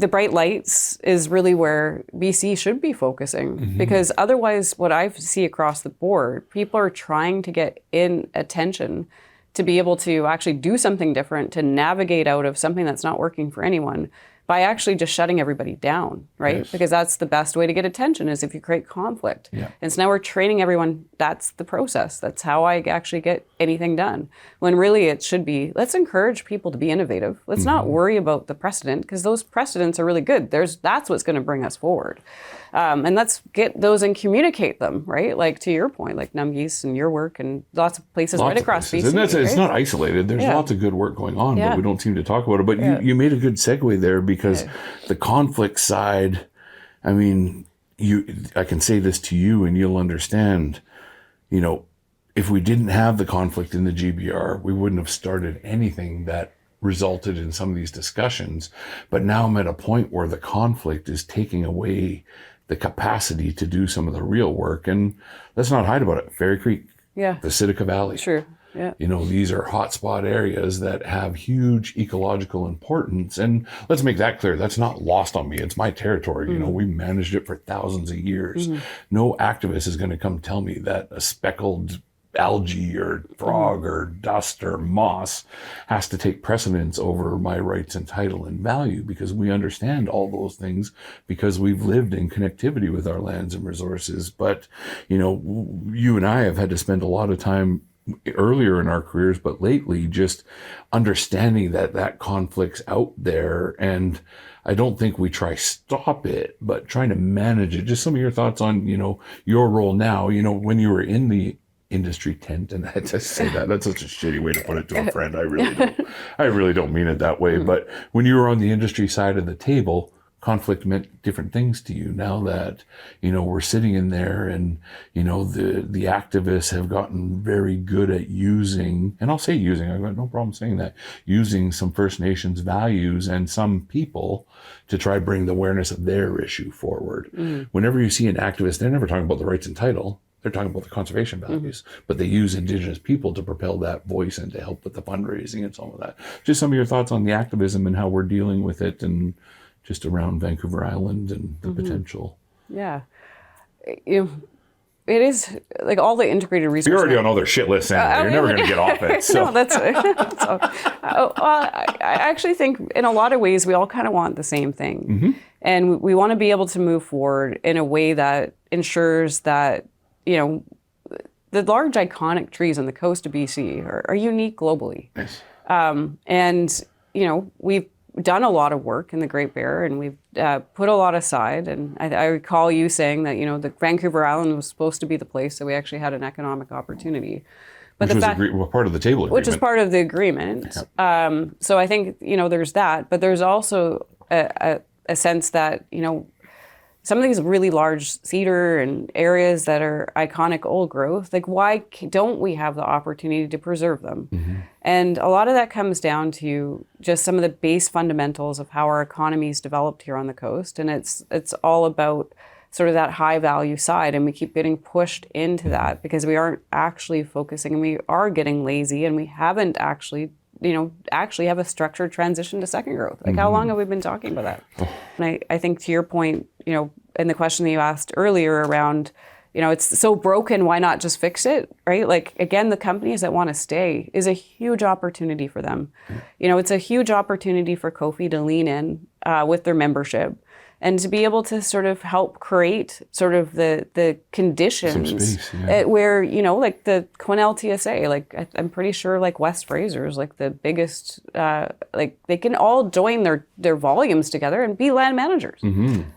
bright lights is really where BC should be focusing, because otherwise what I see across the board, people are trying to get in attention to be able to actually do something different, to navigate out of something that's not working for anyone by actually just shutting everybody down, right? Because that's the best way to get attention, is if you create conflict. And so now we're training everyone, that's the process. That's how I actually get anything done. When really it should be, let's encourage people to be innovative. Let's not worry about the precedent, because those precedents are really good. That's what's gonna bring us forward. And let's get those and communicate them, right? Like to your point, like Numgeese and your work and lots of places right across BC. And it's not isolated. There's lots of good work going on, but we don't seem to talk about it. But you made a good segue there, because the conflict side, I mean, I can say this to you and you'll understand, you know, if we didn't have the conflict in the GBR, we wouldn't have started anything that resulted in some of these discussions. But now I'm at a point where the conflict is taking away the capacity to do some of the real work. And let's not hide about it. Fairy Creek, the Sitka Valley. You know, these are hotspot areas that have huge ecological importance. And let's make that clear. That's not lost on me. It's my territory. You know, we managed it for thousands of years. No activist is going to come tell me that a speckled algae or frog or dust or moss has to take precedence over my rights and title and value, because we understand all those things because we've lived in connectivity with our lands and resources. But, you know, you and I have had to spend a lot of time earlier in our careers, but lately just understanding that conflict's out there. And I don't think we try stop it, but trying to manage it. Just some of your thoughts on, you know, your role now, you know, when you were in the industry tent, and I just say that's such a shitty way to put it to a friend. I really don't mean it that way. But when you were on the industry side of the table, conflict meant different things to you. Now that, we're sitting in there and, the activists have gotten very good at using, and I'll say using, I've got no problem saying that, using some First Nations values and some people to try to bring the awareness of their issue forward. Whenever you see an activist, they're never talking about the rights and title. They're talking about the conservation values, but they use Indigenous people to propel that voice and to help with the fundraising and some of that. Just some of your thoughts on the activism and how we're dealing with it and just around Vancouver Island and the potential. Yeah. It is like all the integrated research. You're already on all their shit lists, Anna. You're never going to get off it. So. No, that's I actually think in a lot of ways we all kind of want the same thing. And we want to be able to move forward in a way that ensures that, the large iconic trees on the coast of BC are unique globally. Yes. And, we've done a lot of work in the Great Bear and we've put a lot aside. And I recall you saying that, the Vancouver Island was supposed to be the place that we actually had an economic opportunity. But which was part of the table agreement. Which is part of the agreement. Yeah. So I think, there's that. But there's also a sense that, some of these really large cedar and areas that are iconic old growth, like why don't we have the opportunity to preserve them? And a lot of that comes down to just some of the base fundamentals of how our economy is developed here on the coast. And it's all about sort of that high value side. And we keep getting pushed into that because we aren't actually focusing and we are getting lazy and we haven't actually have a structured transition to second growth. Like how long have we been talking about that? And I think to your point, and the question that you asked earlier around, it's so broken, why not just fix it, right? Like, again, the companies that want to stay is a huge opportunity for them. It's a huge opportunity for Kofi to lean in with their membership and to be able to sort of help create sort of the conditions where, like the Quesnel TSA, like I'm pretty sure like West Fraser is like the biggest, like they can all join their volumes together and be land managers.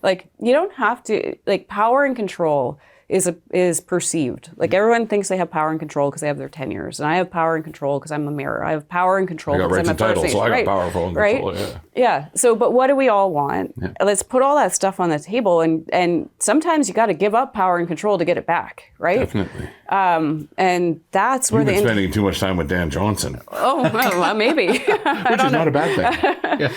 Like you don't have to, like power and control is perceived. Like everyone thinks they have power and control because they have their tenures, and I have power and control because I'm a mayor. I have power and control because I'm a First Nation. So I got power and control. Right? Yeah. So, but what do we all want? Yeah. Let's put all that stuff on the table, and sometimes you got to give up power and control to get it back, right? Definitely. And that's where you've been spending too much time with Dan Johnson. Oh, well, maybe. Which is not a bad thing. Yeah.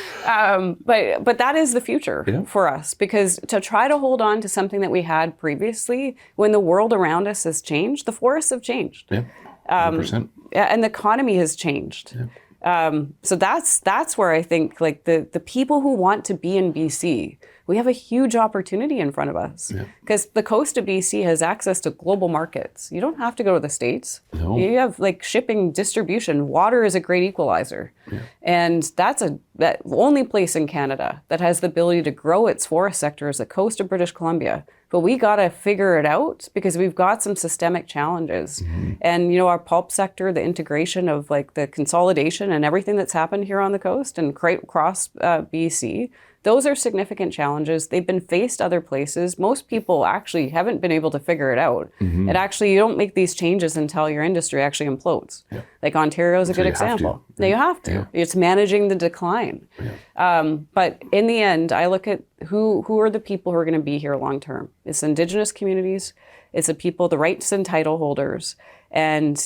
But that is the future for us, because to try to hold on to something that we had previously, when the world around us has changed, the forests have changed. Yeah, 100%. And the economy has changed. Yeah. So that's where I think like the people who want to be in BC, we have a huge opportunity in front of us, because the coast of BC has access to global markets. You don't have to go to the States. No. You have like shipping, distribution. Water is a great equalizer. Yeah. And that's that only place in Canada that has the ability to grow its forest sector is the coast of British Columbia. But we got to figure it out because we've got some systemic challenges. And, our pulp sector, the integration of like the consolidation and everything that's happened here on the coast and across BC, those are significant challenges. They've been faced other places. Most people actually haven't been able to figure it out. And actually, you don't make these changes until your industry actually implodes. Yeah. Like Ontario is a good example. Now you have to. Yeah. It's managing the decline. Yeah. But in the end, I look at who are the people who are going to be here long term. It's Indigenous communities. It's the people, the rights and title holders. And,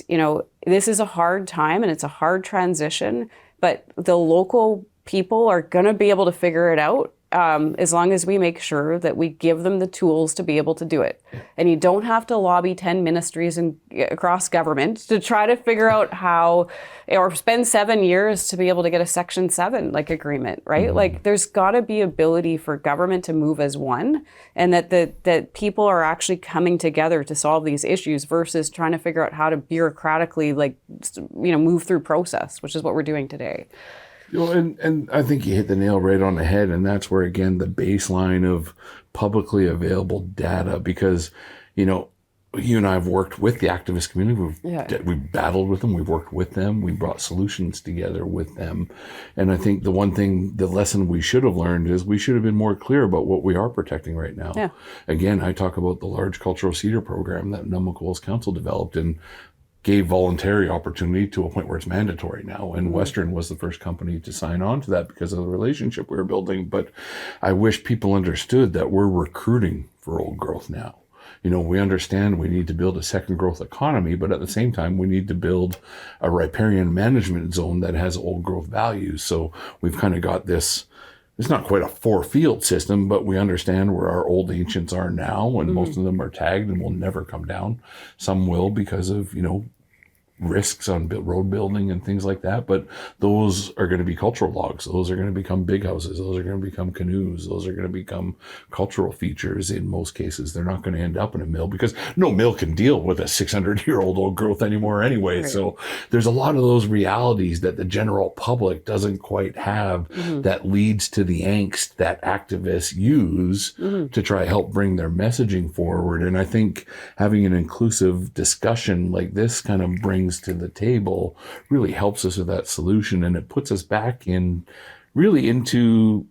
this is a hard time and it's a hard transition, but the local people are going to be able to figure it out as long as we make sure that we give them the tools to be able to do it. And you don't have to lobby 10 ministries across government to try to figure out how, or spend 7 years to be able to get a Section 7 like agreement, right? Like there's got to be ability for government to move as one, and that people are actually coming together to solve these issues versus trying to figure out how to bureaucratically move through process, which is what we're doing today. And I think you hit the nail right on the head, and that's where, again, the baseline of publicly available data, because, you and I have worked with the activist community. We've battled with them. We've worked with them. We brought solutions together with them. And I think the lesson we should have learned is we should have been more clear about what we are protecting right now. Yeah. Again, I talk about the large cultural cedar program that Nunavut Council developed, and gave voluntary opportunity to a point where it's mandatory now. And Western was the first company to sign on to that because of the relationship we were building. But I wish people understood that we're recruiting for old growth now. You know, we understand we need to build a second growth economy, but at the same time, we need to build a riparian management zone that has old growth values. So we've kind of got this, it's not quite a 4-field system, but we understand where our old ancients are now, and most of them are tagged and will never come down. Some will because of, you know, risks on road building and things like that, but those are going to be cultural logs. Those are going to become big houses. Those are going to become canoes. Those are going to become cultural features in most cases. They're not going to end up in a mill because no mill can deal with a 600-year-old old growth anymore anyway. Right. So there's a lot of those realities that the general public doesn't quite have that leads to the angst that activists use to try help bring their messaging forward. And I think having an inclusive discussion like this kind of brings to the table really helps us with that solution, and it puts us back in really into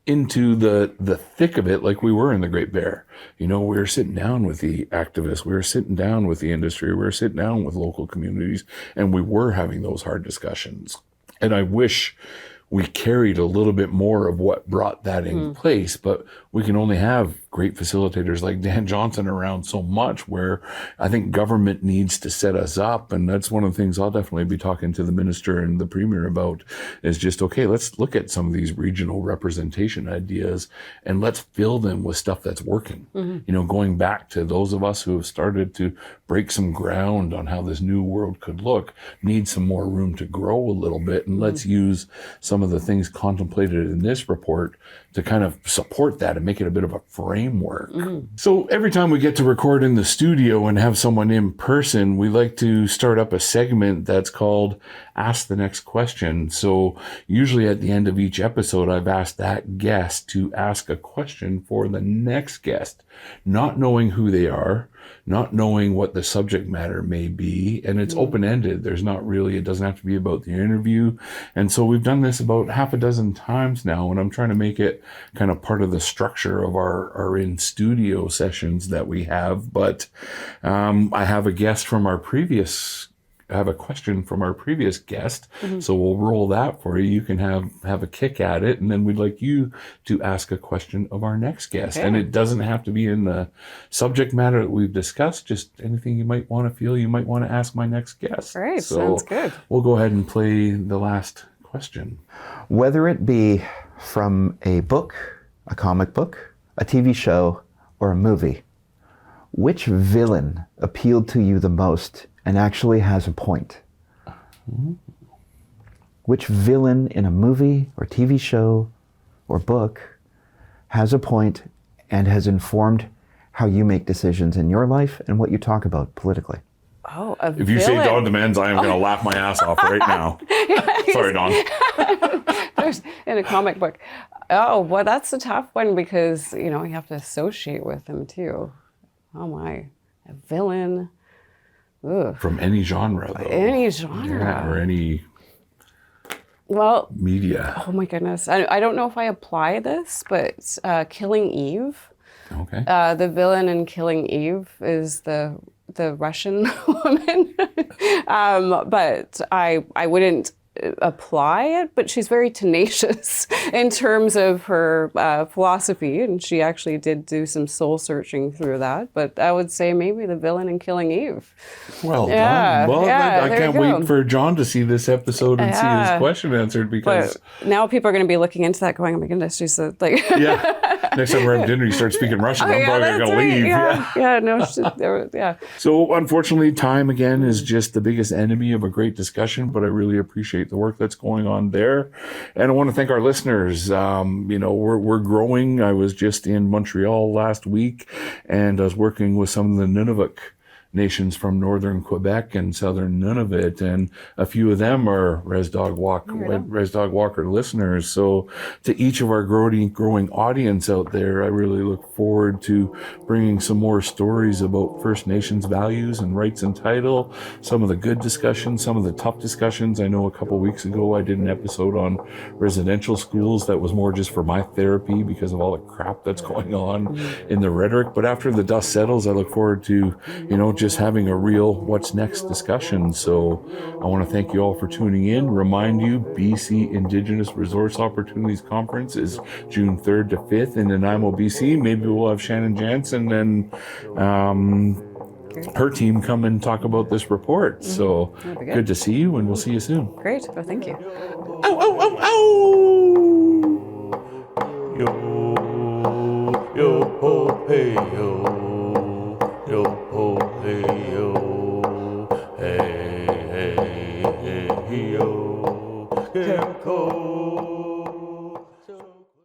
the thick of it, like we were in the Great Bear. You know, we were sitting down with the activists, we were sitting down with the industry, we were sitting down with local communities, and we were having those hard discussions. And I wish we carried a little bit more of what brought that in place, but we can only have great facilitators like Dan Johnson around so much, where I think government needs to set us up. And that's one of the things I'll definitely be talking to the minister and the premier about, is just, okay, let's look at some of these regional representation ideas and let's fill them with stuff that's working. You know, going back to those of us who have started to break some ground on how this new world could look, need some more room to grow a little bit. And let's use some of the things contemplated in this report to kind of support that and make it a bit of a framework. So every time we get to record in the studio and have someone in person, we like to start up a segment that's called Ask the Next Question. So usually at the end of each episode, I've asked that guest to ask a question for the next guest, not knowing who they are, not knowing what the subject matter may be, and it's open-ended. There's not really, it doesn't have to be about the interview. And so we've done this about half a dozen times now, and I'm trying to make it kind of part of the structure of our in-studio sessions that we have. But I have a question from our previous guest. So we'll roll that for you. You can have a kick at it. And then we'd like you to ask a question of our next guest. Okay. And it doesn't have to be in the subject matter that we've discussed, just anything you might want to ask my next guest. All right, so sounds good. We'll go ahead and play the last question. Whether it be from a book, a comic book, a TV show, or a movie, which villain appealed to you the most and actually has a point? Which villain in a movie or TV show or book has a point and has informed how you make decisions in your life and what you talk about politically? Oh, a If you say Dawn Demands, I am going to laugh my ass off right now. Sorry, Dawn. There's in a comic book. Oh, well, that's a tough one because, you know, you have to associate with them too. Oh my, a villain. Ugh. From any genre, though. Any genre. Yeah, or any media. Oh my goodness. I don't know if I apply this, but Killing Eve. Okay. The villain in Killing Eve is the Russian woman. But I wouldn't apply it, but she's very tenacious in terms of her philosophy, and she actually did do some soul searching through that. But I would say maybe the villain in Killing Eve. Well done. Well, I can't wait for John to see this episode and see his question answered, because but now people are going to be looking into that going, oh my goodness, she's like next time we're having dinner, you start speaking Russian, I'm probably going to leave. Yeah. So unfortunately, time again is just the biggest enemy of a great discussion, but I really appreciate the work that's going on there. And I want to thank our listeners. We're growing. I was just in Montreal last week, and I was working with some of the Nunavut nations from northern Quebec and southern Nunavut, and a few of them are Rez Dog Walker listeners. So to each of our growing audience out there, I really look forward to bringing some more stories about First Nations values and rights and title, some of the good discussions, some of the tough discussions. I know a couple weeks ago I did an episode on residential schools that was more just for my therapy because of all the crap that's going on in the rhetoric. But after the dust settles, I look forward to, just having a real what's next discussion. So I want to thank you all for tuning in. Remind you, BC Indigenous Resource Opportunities Conference is June 3rd to 5th in Nanaimo, BC. Maybe we'll have Shannon Janzen and her team come and talk about this report. So good to see you, and we'll see you soon. Great. Well, thank you. Ow, ow, ow, ow! Yo, yo, ho, hey, yo.